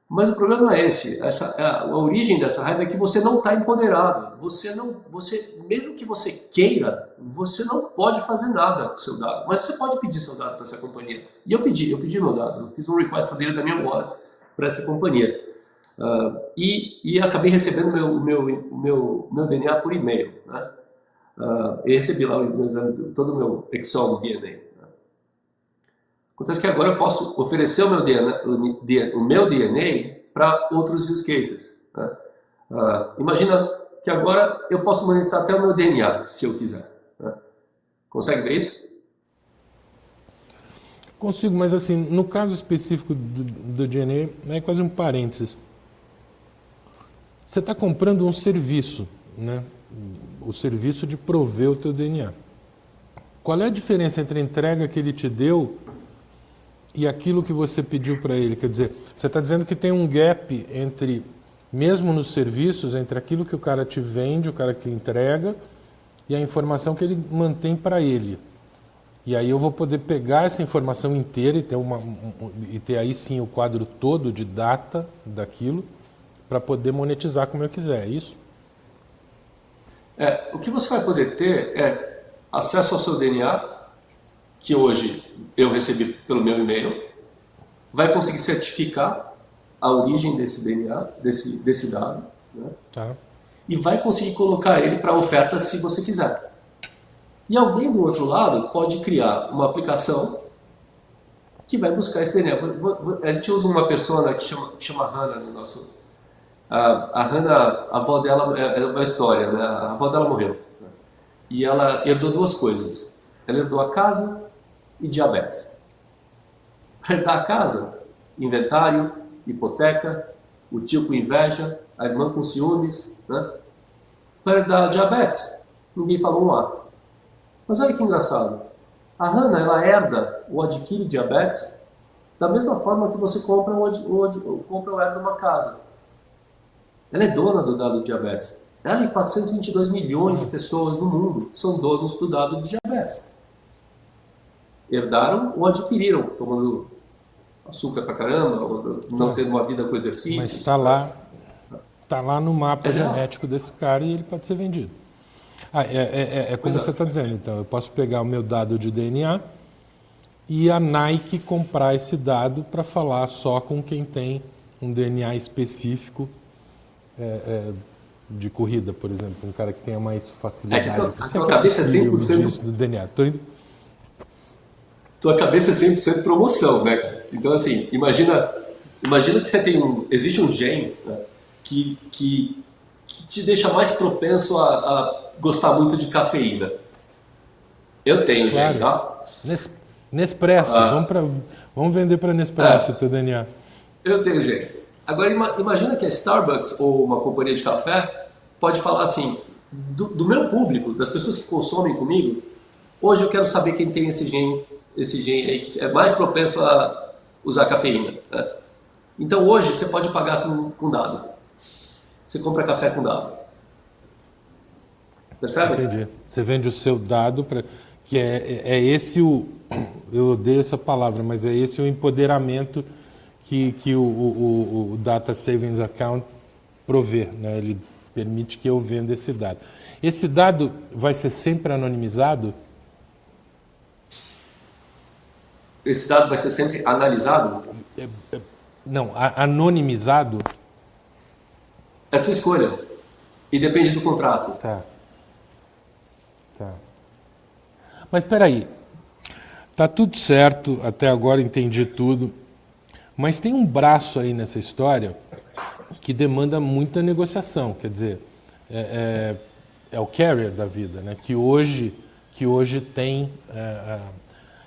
Mas o problema não é esse. A origem dessa raiva é que você não está empoderado. Mesmo que você queira, você não pode fazer nada com o seu dado. Mas você pode pedir seu dado para essa companhia. E eu pedi meu dado. Eu fiz um request for data da minha wallet para essa companhia. E acabei recebendo meu DNA por e-mail. Né? E recebi lá todo o meu exome DNA. Né? Acontece que agora eu posso oferecer o meu DNA para outros use cases. Né? Imagina que agora eu posso monetizar até o meu DNA, se eu quiser. Né? Consegue ver isso? Consigo, mas assim, no caso específico do DNA, é quase um parênteses. Você está comprando um serviço, né? O serviço de prover o teu DNA. Qual é a diferença entre a entrega que ele te deu e aquilo que você pediu para ele? Quer dizer, você está dizendo que tem um gap entre, mesmo nos serviços, entre aquilo que o cara te vende, o cara que entrega, e a informação que ele mantém para ele. E aí eu vou poder pegar essa informação inteira e ter aí sim o quadro todo de data daquilo para poder monetizar como eu quiser, é isso? O que você vai poder ter é acesso ao seu DNA, que hoje eu recebi pelo meu e-mail, vai conseguir certificar a origem desse DNA, desse dado, né? Tá. E vai conseguir colocar ele para oferta se você quiser. E alguém do outro lado pode criar uma aplicação que vai buscar esse DNA. A gente usa uma persona que chama Hannah no nosso... A Hannah, a avó dela, é uma história, né? A avó dela morreu. Né? E ela herdou duas coisas. Ela herdou a casa e diabetes. Para herdar a casa, inventário, hipoteca, o tio com inveja, a irmã com ciúmes. Né? Para herdar diabetes, ninguém falou um A. Mas olha que engraçado. A Hannah, ela herda ou adquire diabetes da mesma forma que você compra ou herda uma casa. Ela é dona do dado de diabetes. Ela e 422 milhões de pessoas no mundo são donos do dado de diabetes. Herdaram ou adquiriram, tomando açúcar pra caramba, ou não tendo uma vida com exercício. Mas está lá no mapa genético desse cara e ele pode ser vendido. É como você está dizendo, então. Eu posso pegar o meu dado de DNA e a Nike comprar esse dado para falar só com quem tem um DNA específico de corrida, por exemplo. Um cara que tenha mais facilidade. A tua cabeça é 100% do DNA. Tua cabeça é 100% promoção, né? Então, assim, imagina que você tem existe um gene, né, que te deixa mais propenso a gostar muito de cafeína. Eu tenho gene, tá? Nespresso, vamos vender para Nespresso o teu DNA. Eu tenho gene. Agora, imagina que a Starbucks ou uma companhia de café pode falar assim, do meu público, das pessoas que consomem comigo, hoje eu quero saber quem tem esse gene esse gene aí que é mais propenso a usar cafeína. Né? Então hoje você pode pagar com dado. Você compra café com dado. Percebe? Entendi. Você vende o seu dado para que é esse o, eu odeio essa palavra, mas é esse o empoderamento que o Data Savings Account provê, né? Ele permite que eu venda esse dado. Esse dado vai ser sempre anonimizado? Esse dado vai ser sempre analisado? Não, anonimizado? É a tua escolha. E depende do contrato. Tá. Mas espera aí. Tá tudo certo, até agora entendi tudo. Mas tem um braço aí nessa história que demanda muita negociação. Quer dizer, é o carrier da vida, né? Que hoje tem...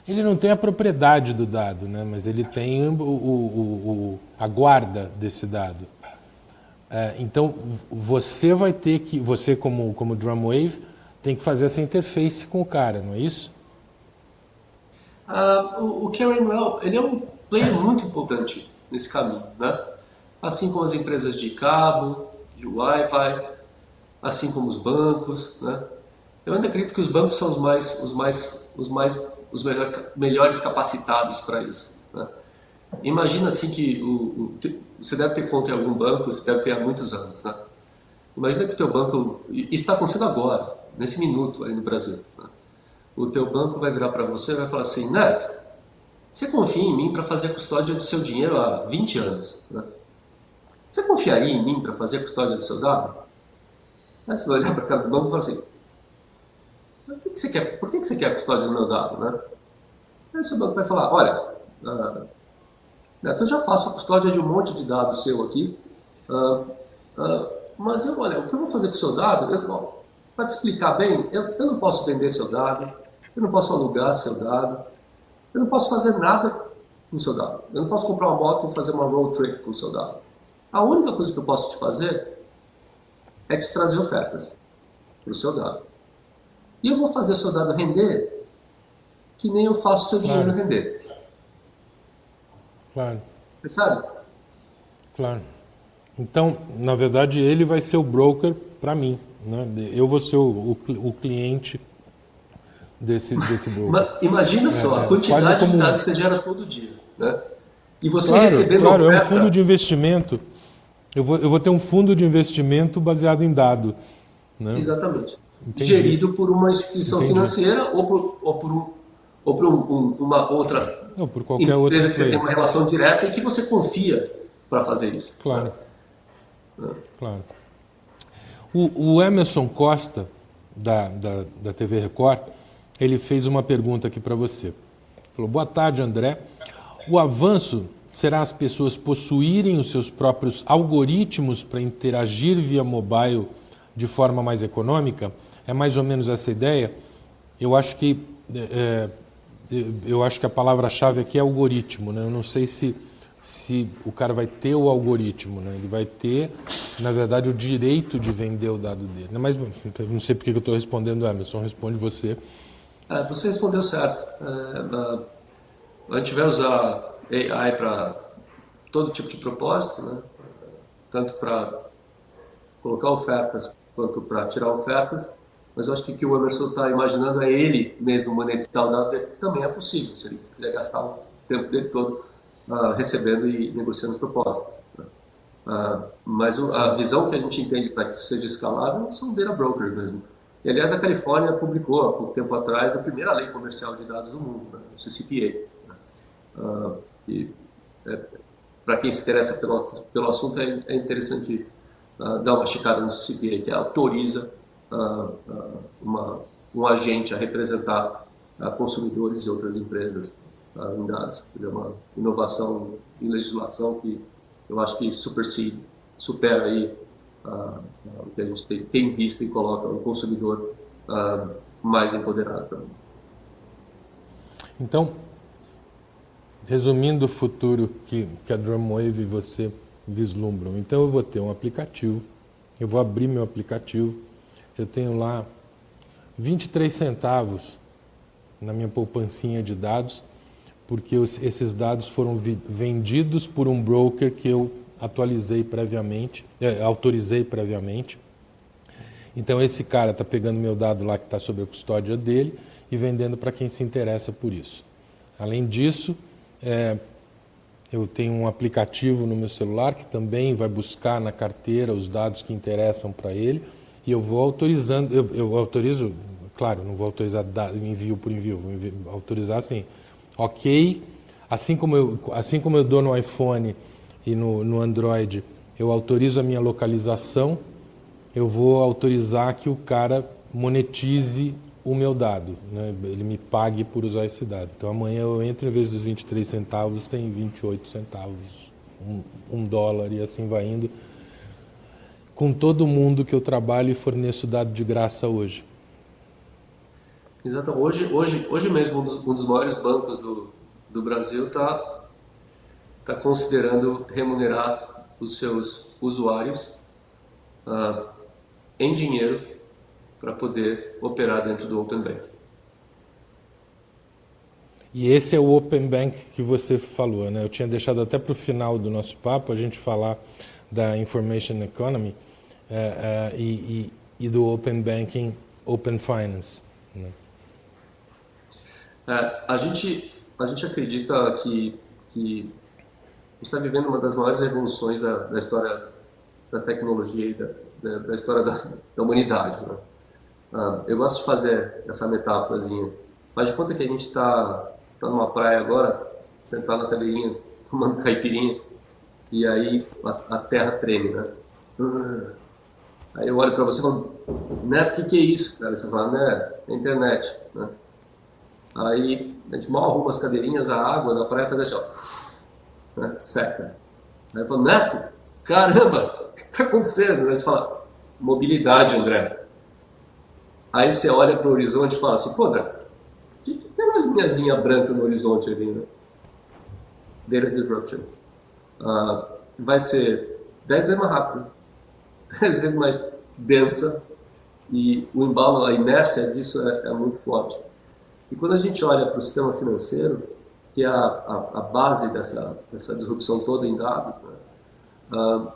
ele não tem a propriedade do dado, né? Mas ele tem a guarda desse dado. Então, você vai ter que... Você, como Drumwave, tem que fazer essa interface com o cara, não é isso? O Carrier Noel, ele é um player muito importante nesse caminho, né? Assim como as empresas de cabo, de Wi-Fi, assim como os bancos, né? Eu ainda acredito que os bancos são os melhores capacitados para isso, né? Imagina assim que você deve ter conta em algum banco, você deve ter há muitos anos, né? Imagina que o teu banco, isso está acontecendo agora, nesse minuto aí no Brasil, né? O teu banco vai virar para você e vai falar assim: Neto, você confia em mim para fazer a custódia do seu dinheiro há 20 anos, né? Você confiaria em mim para fazer a custódia do seu dado? Aí você vai olhar para a cara do banco e falar assim: por que você quer a custódia do meu dado, né? Aí o seu banco vai falar: olha, Neto, eu já faço a custódia de um monte de dados seu aqui, mas olha, o que eu vou fazer com o seu dado, para te explicar bem, eu não posso vender seu dado, eu não posso alugar seu dado, eu não posso fazer nada com o seu dado. Eu não posso comprar uma moto e fazer uma road trip com o seu dado. A única coisa que eu posso te fazer é te trazer ofertas para o seu dado. E eu vou fazer o seu dado render que nem eu faço o seu dinheiro render. Claro. Você sabe? Claro. Então, na verdade, ele vai ser o broker para mim, né? Eu vou ser o cliente desse broker. Imagina só a quantidade de dados que você gera todo dia, né? E você recebendo oferta... é um fundo oferta... de investimento. Eu vou ter um fundo de investimento baseado em dado, né? Exatamente. Entendi. Gerido por uma instituição financeira ou por uma outra Não, por qualquer outra empresa que você tem uma relação direta e que você confia para fazer isso. Claro. Claro. O Emerson Costa, da TV Record, ele fez uma pergunta aqui para você. Falou: boa tarde, André. O avanço será as pessoas possuírem os seus próprios algoritmos para interagir via mobile de forma mais econômica? É mais ou menos essa ideia? Eu acho que a palavra-chave aqui é algoritmo, né? Eu não sei se o cara vai ter o algoritmo, né? Ele vai ter, na verdade, o direito de vender o dado dele. Mas não sei porque eu estou respondendo, Emerson. Responde você. Você respondeu certo. A gente vai usar AI para todo tipo de propósito, né? Tanto para colocar ofertas quanto para tirar ofertas. Mas eu acho que o que o Emerson está imaginando é ele mesmo monetizar o dado dele. Também é possível, se ele quiser gastar o tempo dele todo recebendo e negociando propostas, né? Mas a visão que a gente entende para que isso seja escalável são data brokers mesmo. E, aliás, a Califórnia publicou há pouco tempo atrás a primeira lei comercial de dados do mundo, né? O CCPA. Né? Para quem se interessa pelo assunto, é interessante dar uma checada no CCPA, que autoriza um agente a representar consumidores e outras empresas em dados. É uma inovação em legislação que eu acho que supera aí o que a gente tem visto e coloca o consumidor mais empoderado também. Então, resumindo o futuro que a Drumwave e você vislumbram, então eu vou ter um aplicativo, eu vou abrir meu aplicativo, eu tenho lá 23 centavos na minha poupancinha de dados, porque esses dados foram vendidos por um broker que eu autorizei previamente. Então esse cara está pegando meu dado lá que está sob a custódia dele e vendendo para quem se interessa por isso. Além disso, eu tenho um aplicativo no meu celular que também vai buscar na carteira os dados que interessam para ele e eu vou autorizando, eu autorizo, claro, não vou autorizar envio por envio, vou autorizar assim, ok, assim como eu dou no iPhone e no Android, eu autorizo a minha localização, eu vou autorizar que o cara monetize o meu dado, né? Ele me pague por usar esse dado. Então amanhã eu entro, em vez dos 23 centavos, tem 28 centavos, $1 e assim vai indo. Com todo mundo que eu trabalho e forneço dado de graça hoje. Exato. Hoje mesmo um dos maiores bancos do Brasil está considerando remunerar os seus usuários em dinheiro para poder operar dentro do Open Bank. E esse é o Open Bank que você falou, né? Eu tinha deixado até para o final do nosso papo a gente falar da Information Economy e do Open Banking, Open Finance, né? A gente acredita que a gente está vivendo uma das maiores revoluções da história da tecnologia e da história da humanidade, né? Eu gosto de fazer essa metáforazinha. Faz de conta que a gente está numa praia agora, sentado na cadeirinha, tomando caipirinha, e aí a terra treme, né? Aí eu olho para você e falo, Neto, o que é isso, cara? Você fala, né? É a internet, né? Aí a gente mal arruma as cadeirinhas, a água da praia faz assim, ó, né? Seca. Aí eu falo, Neto, caramba, o que está acontecendo? Aí você fala, mobilidade, André. Aí você olha para o horizonte e fala assim, pô, André, que tem uma linhazinha branca no horizonte ali, né? Data disruption. Vai ser 10 vezes mais rápido, 10 vezes mais densa, e o embalo, a inércia disso é muito forte. E quando a gente olha para o sistema financeiro, que é a base dessa disrupção toda em dados, né?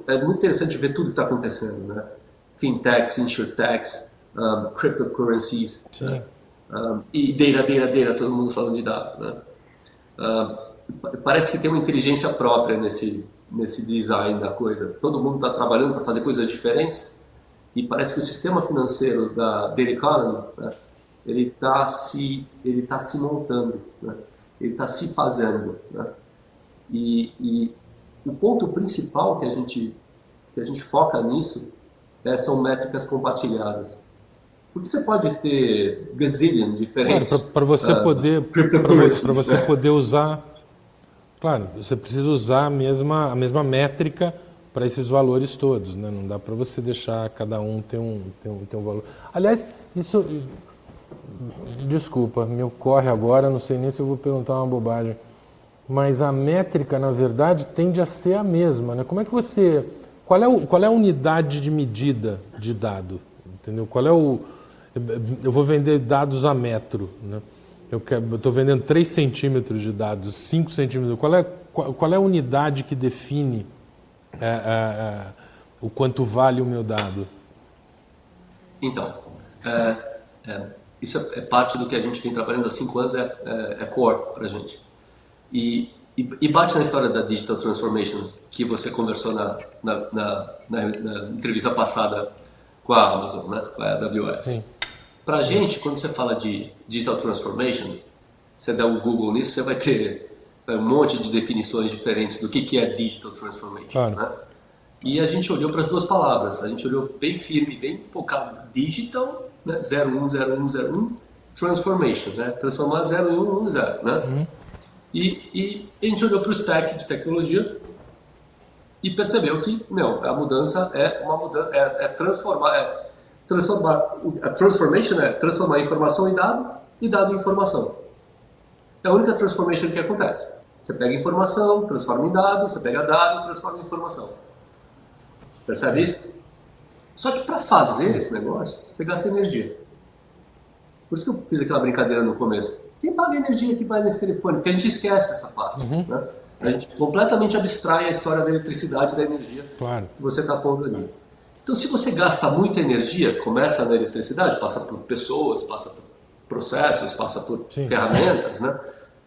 É muito interessante ver tudo que está acontecendo, né? Fintechs, insurtechs, cryptocurrencies, né? E data, todo mundo falando de dados, né? Parece que tem uma inteligência própria nesse design da coisa. Todo mundo está trabalhando para fazer coisas diferentes e parece que o sistema financeiro da data economy, né, ele está se montando, né? Ele está se fazendo, né? E o ponto principal que a gente foca nisso são métricas compartilhadas. Porque você pode ter gazillion diferentes para você poder usar, claro, você precisa usar a mesma métrica para esses valores todos, né? Não dá para você deixar cada um ter um valor. Aliás, isso, desculpa, me ocorre agora, não sei nem se eu vou perguntar uma bobagem, mas a métrica, na verdade, tende a ser a mesma, né? Como é que você... Qual é a unidade de medida de dado? Entendeu? Eu vou vender dados a metro, né? Eu estou vendendo 3 centímetros de dados, 5 centímetros. Qual é a unidade que define o quanto vale o meu dado? Então, isso é parte do que a gente vem trabalhando há 5 anos, é core para a gente. E bate na história da Digital Transformation, que você conversou na entrevista passada com a Amazon, né? Com a AWS. Para a gente, quando você fala de Digital Transformation, você dá um Google nisso, você vai ter um monte de definições diferentes do que é Digital Transformation. Claro. Né? E a gente olhou para as duas palavras, a gente olhou bem firme, bem focado. Digital, né? 010101, Transformation, né? Transformar 0 em 1, 1 0, né? E a gente olhou para o stack de tecnologia e percebeu que, a mudança transformar. A transformation é transformar informação em dado e dado em informação. É a única transformation que acontece. Você pega informação, transforma em dado, você pega dado, transforma em informação. Percebe isso? Só que para fazer esse negócio, você gasta energia. Por isso que eu fiz aquela brincadeira no começo. Quem paga a energia que vai nesse telefone? Porque a gente esquece essa parte. Né? A gente completamente abstrai a história da eletricidade e da energia que você está pondo ali. Então, se você gasta muita energia, começa na eletricidade, passa por pessoas, passa por processos, passa por ferramentas, né?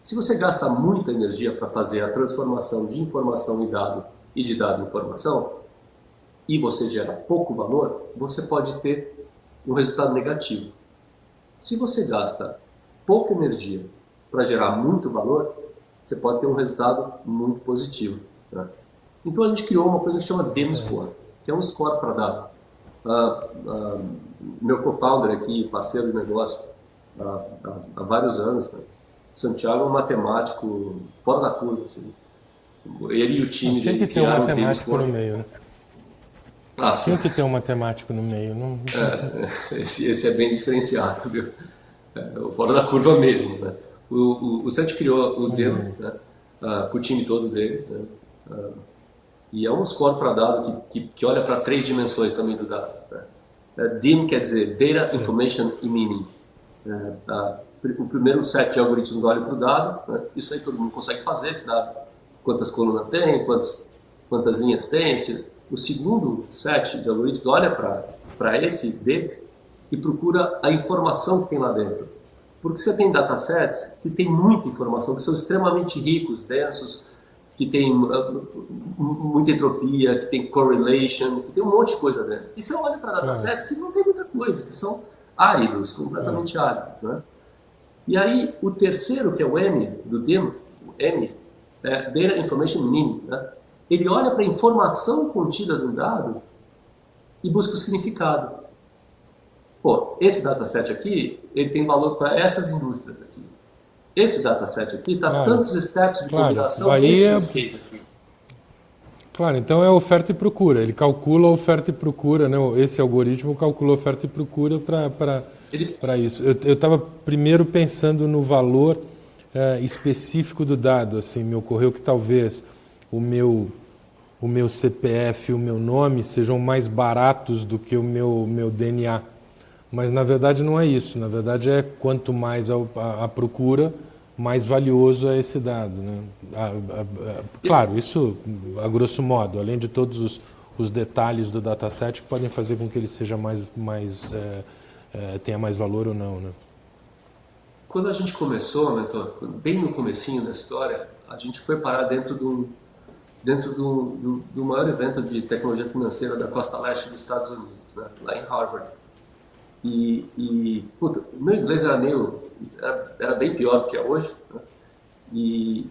Se você gasta muita energia para fazer a transformação de informação em dado e de dado em informação, e você gera pouco valor, você pode ter um resultado negativo. Se você gasta pouca energia para gerar muito valor, você pode ter um resultado muito positivo. Né? Então a gente criou uma coisa que chama DEM Score, que é um score para dado. Meu co-founder aqui, parceiro de negócio, há vários anos, né? Santiago é um matemático fora da curva. Assim. Ele e o time dele criaram um matemático no meio, né? Tem que ter um matemático no meio. Não... esse é bem diferenciado, viu? Fora da curva mesmo. Né? O Santi criou o DEM, né? Com o time todo dele. Né? E é um score para dado que olha para 3 dimensões também do dado. Né? DIM quer dizer Data, Information e Meaning. O primeiro set de algoritmos olha para o dado, né? Isso aí todo mundo consegue fazer, esse dado. Quantas colunas tem, quantas linhas tem. O segundo set de algoritmos olha para esse D e procura a informação que tem lá dentro. Porque você tem datasets que tem muita informação, que são extremamente ricos, densos, que tem muita entropia, que tem correlation, que tem um monte de coisa dentro. E você olha para datasets que não tem muita coisa, que são áridos, completamente áridos. Né? E aí, o terceiro, que é o M, do DIM, o M, é Data Information Meaning, né? Ele olha para a informação contida no dado e busca o significado. Pô, esse dataset aqui, ele tem valor para essas indústrias aqui. Esse dataset aqui está tantos steps de combinação aqui. Claro, então é oferta e procura. Ele calcula a oferta e procura, né? Esse algoritmo calcula oferta e procura para isso. Eu estava primeiro pensando no valor específico do dado. Assim, me ocorreu que talvez o meu CPF e o meu nome sejam mais baratos do que o meu DNA. Mas, na verdade, não é isso. Na verdade, é quanto mais a procura, mais valioso é esse dado. Né? Claro, isso a grosso modo, além de todos os detalhes do dataset que podem fazer com que ele seja tenha mais valor ou não. Né? Quando a gente começou, mentor, bem no comecinho da história, a gente foi parar dentro do maior evento de tecnologia financeira da costa leste dos Estados Unidos, né? Lá em Harvard. Puta, o meu inglês era bem pior do que é hoje, né? E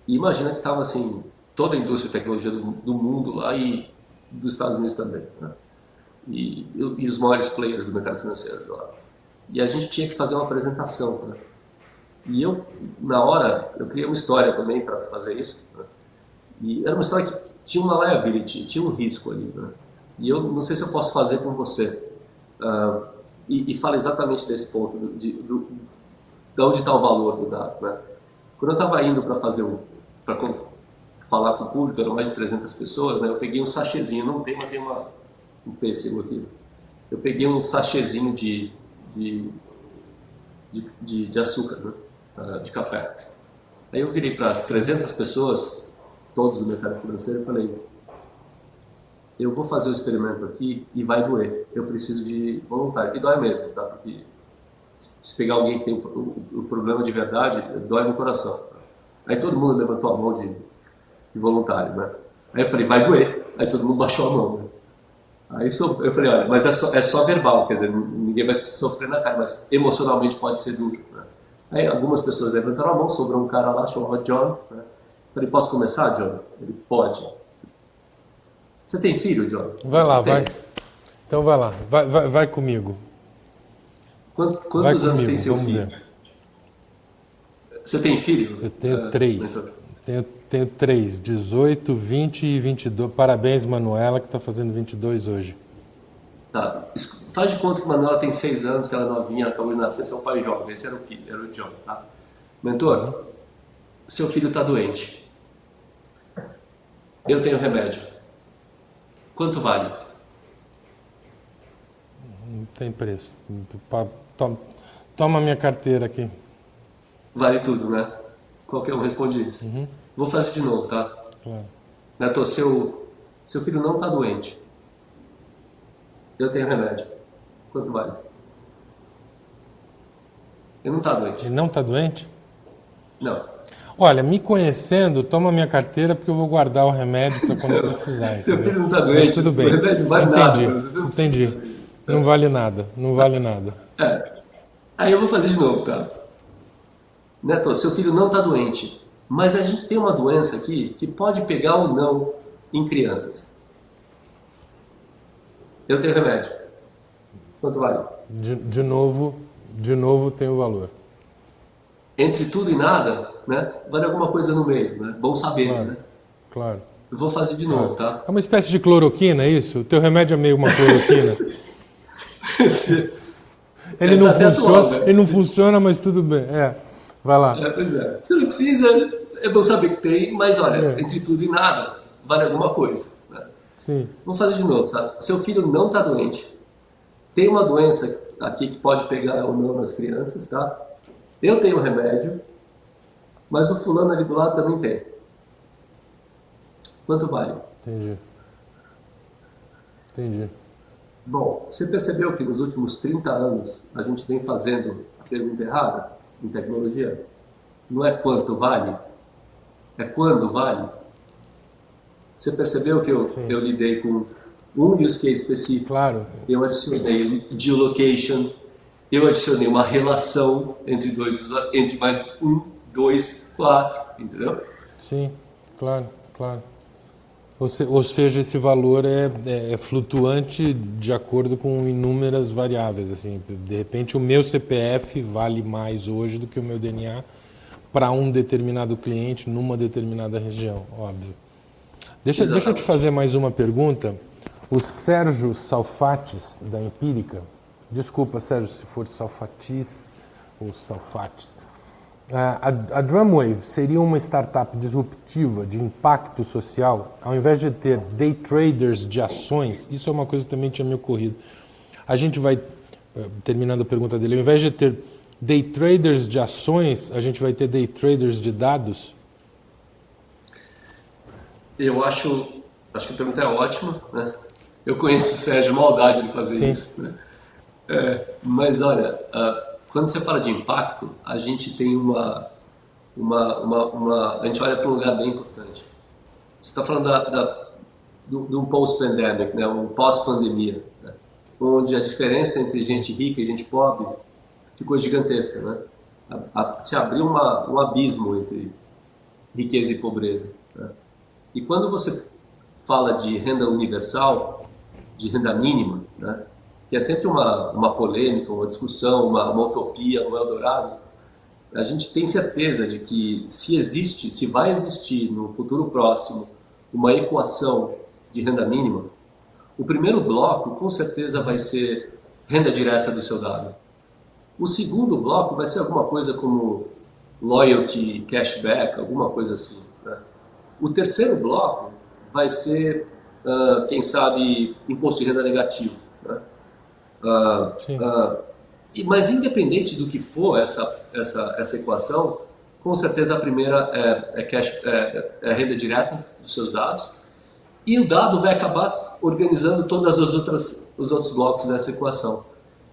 imagina que estava assim, toda a indústria de tecnologia do mundo lá e dos Estados Unidos também, né? E os maiores players do mercado financeiro lá. E a gente tinha que fazer uma apresentação, né? E na hora, eu criei uma história também para fazer isso, né? E era uma história que tinha uma liability, tinha um risco ali, né? E eu não sei se eu posso fazer com você. E fala exatamente desse ponto, de onde está o valor do dado, né? Quando eu estava indo para falar com o público, eram mais de 300 pessoas, né? Eu peguei um sachêzinho, não tem, mas tem um pêssego aqui. Eu peguei um sachêzinho de açúcar, né? De café. Aí eu virei para as 300 pessoas, todos do mercado financeiro, e falei: eu vou fazer o experimento aqui e vai doer. Eu preciso de voluntário. E dói mesmo, tá? Porque se pegar alguém que tem o problema de verdade, dói no coração. Aí todo mundo levantou a mão de voluntário, né? Aí eu falei: vai doer. Aí todo mundo baixou a mão, né? Aí eu falei: olha, mas é só verbal, quer dizer, ninguém vai sofrer na cara, mas emocionalmente pode ser duro, né? Aí algumas pessoas levantaram a mão, sobrou um cara lá, chamado John, né? Falei: posso começar, John? Ele: pode. Você tem filho, John? Vai lá, vai. Então vai lá, vai comigo. Quantos anos tem seu filho? Ver. Você tem filho? Eu tenho 3. Tenho 3, 18, 20 e 22. Parabéns, Manuela, que está fazendo 22 hoje. Tá. Faz de conta que a Manuela tem 6 anos, que ela é novinha, acabou de nascer, seu pai jovem. Esse era o John, tá? Mentor, seu filho está doente. Eu tenho remédio. Quanto vale? Não tem preço. Toma minha carteira aqui. Vale tudo, né? Qualquer um responde isso. Vou fazer de novo, tá? Claro. Neto, seu filho não está doente. Eu tenho remédio. Quanto vale? Ele não está doente. Ele não está doente? Não. Olha, me conhecendo, toma minha carteira porque eu vou guardar o remédio para quando precisar. Seu entendeu? filho não está doente. Mas tudo bem. O remédio não vale nada pra você, não Entendi. precisa dele. Não vale nada. Não vale nada. Aí eu vou fazer de novo, tá? Neto, seu filho não está doente. Mas a gente tem uma doença aqui que pode pegar ou não em crianças. Eu tenho remédio. Quanto vale? De novo tem o valor. Entre tudo e nada, né? Vale alguma coisa no meio, né? Bom saber, Claro. né? Claro. Eu vou fazer de novo, tá? É uma espécie de cloroquina, é isso? O teu remédio é meio uma cloroquina. Ele não tá até funciona, atual, né? ele não funciona, mas tudo bem. Vai lá. Pois é. Você não precisa, é bom saber que tem, mas olha, entre tudo e nada, vale alguma coisa, né? Sim. Vou fazer de novo, sabe? Seu filho não está doente. Tem uma doença aqui que pode pegar ou não nas crianças, tá? Eu tenho remédio, mas o fulano ali do lado também tem. Quanto vale? Entendi. Bom, você percebeu que nos últimos 30 anos a gente vem fazendo a pergunta errada em tecnologia? Não é quanto vale, é quando vale. Você percebeu que eu lidei com um use case específico? Claro. Eu adicionei geolocation, eu adicionei uma relação entre entre mais 1, 2, 4, entendeu? Sim, claro. Ou seja, esse valor é flutuante de acordo com inúmeras variáveis. Assim, de repente, o meu CPF vale mais hoje do que o meu DNA para um determinado cliente numa determinada região, óbvio. Deixa eu te fazer mais uma pergunta. O Sérgio Salfatis, da Empírica, desculpa, Sérgio, se for Salfatis ou Salfatis, a Drumwave seria uma startup disruptiva de impacto social, ao invés de ter day traders de ações. Isso é uma coisa que também tinha me ocorrido. A gente vai, terminando a pergunta dele, ao invés de ter day traders de ações, a gente vai ter day traders de dados? Eu acho que a pergunta é ótima, né? Eu conheço o Sérgio, maldade de fazer isso, né? Mas olha, quando você fala de impacto, a gente tem a gente olha para um lugar bem importante. Você está falando de um post-pandemic, né? Um pós-pandemia, né? Onde a diferença entre gente rica e gente pobre ficou gigantesca, né? Se abriu um abismo entre riqueza e pobreza, né? E quando você fala de renda universal, de renda mínima, né? Que é sempre uma polêmica, uma discussão, uma utopia, um Eldorado, a gente tem certeza de que se vai existir no futuro próximo uma equação de renda mínima, o primeiro bloco com certeza vai ser renda direta do seu dado. O segundo bloco vai ser alguma coisa como loyalty, cashback, alguma coisa assim, né? O terceiro bloco vai ser, quem sabe, imposto de renda negativo, né? Mas independente do que for essa equação, com certeza a primeira é renda direta dos seus dados, e o dado vai acabar organizando todos os outros blocos dessa equação.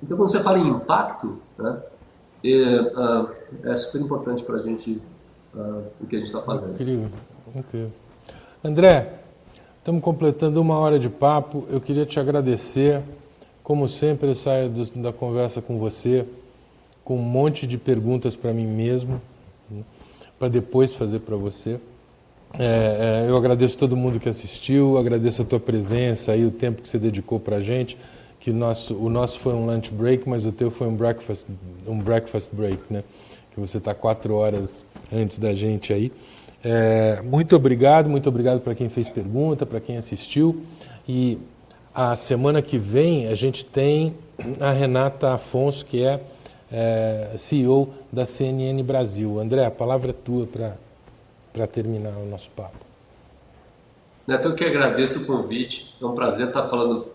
Então, quando você fala em impacto, né, é super importante para a gente o que a gente está fazendo. Incrível. André, estamos completando 1 hora de papo. Eu queria te agradecer. Como sempre, eu saio da conversa com você com um monte de perguntas para mim mesmo, né, para depois fazer para você. Eu agradeço todo mundo que assistiu, agradeço a tua presença e o tempo que você dedicou para a gente, que o nosso foi um lunch break, mas o teu foi um breakfast break, né? Que você está 4 horas antes da gente aí. Muito obrigado para quem fez pergunta, para quem assistiu. E a semana que vem a gente tem a Renata Afonso, que é CEO da CNN Brasil. André, a palavra é tua para terminar o nosso papo. Neto, eu que agradeço o convite. É um prazer estar falando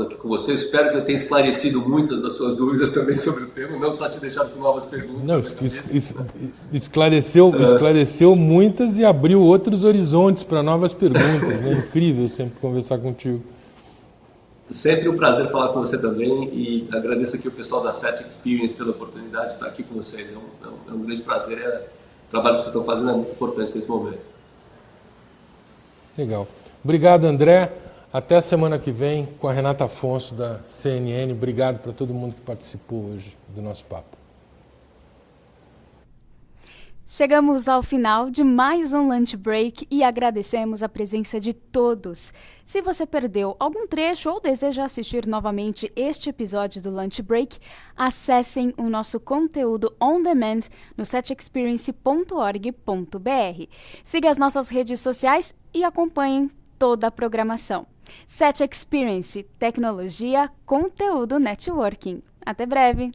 aqui com você. Espero que eu tenha esclarecido muitas das suas dúvidas também sobre o tema, não só te deixado com novas perguntas. Não, esclareceu muitas e abriu outros horizontes para novas perguntas. É incrível sempre conversar contigo. Sempre um prazer falar com você também e agradeço aqui o pessoal da Set Experience pela oportunidade de estar aqui com vocês. É um grande prazer. O trabalho que vocês estão fazendo é muito importante nesse momento. Legal. Obrigado, André. Até a semana que vem com a Renata Afonso, da CNN. Obrigado para todo mundo que participou hoje do nosso papo. Chegamos ao final de mais um Lunch Break e agradecemos a presença de todos. Se você perdeu algum trecho ou deseja assistir novamente este episódio do Lunch Break, acessem o nosso conteúdo on demand no setexperience.org.br. Siga as nossas redes sociais e acompanhem toda a programação. Set Experience, tecnologia, conteúdo, networking. Até breve!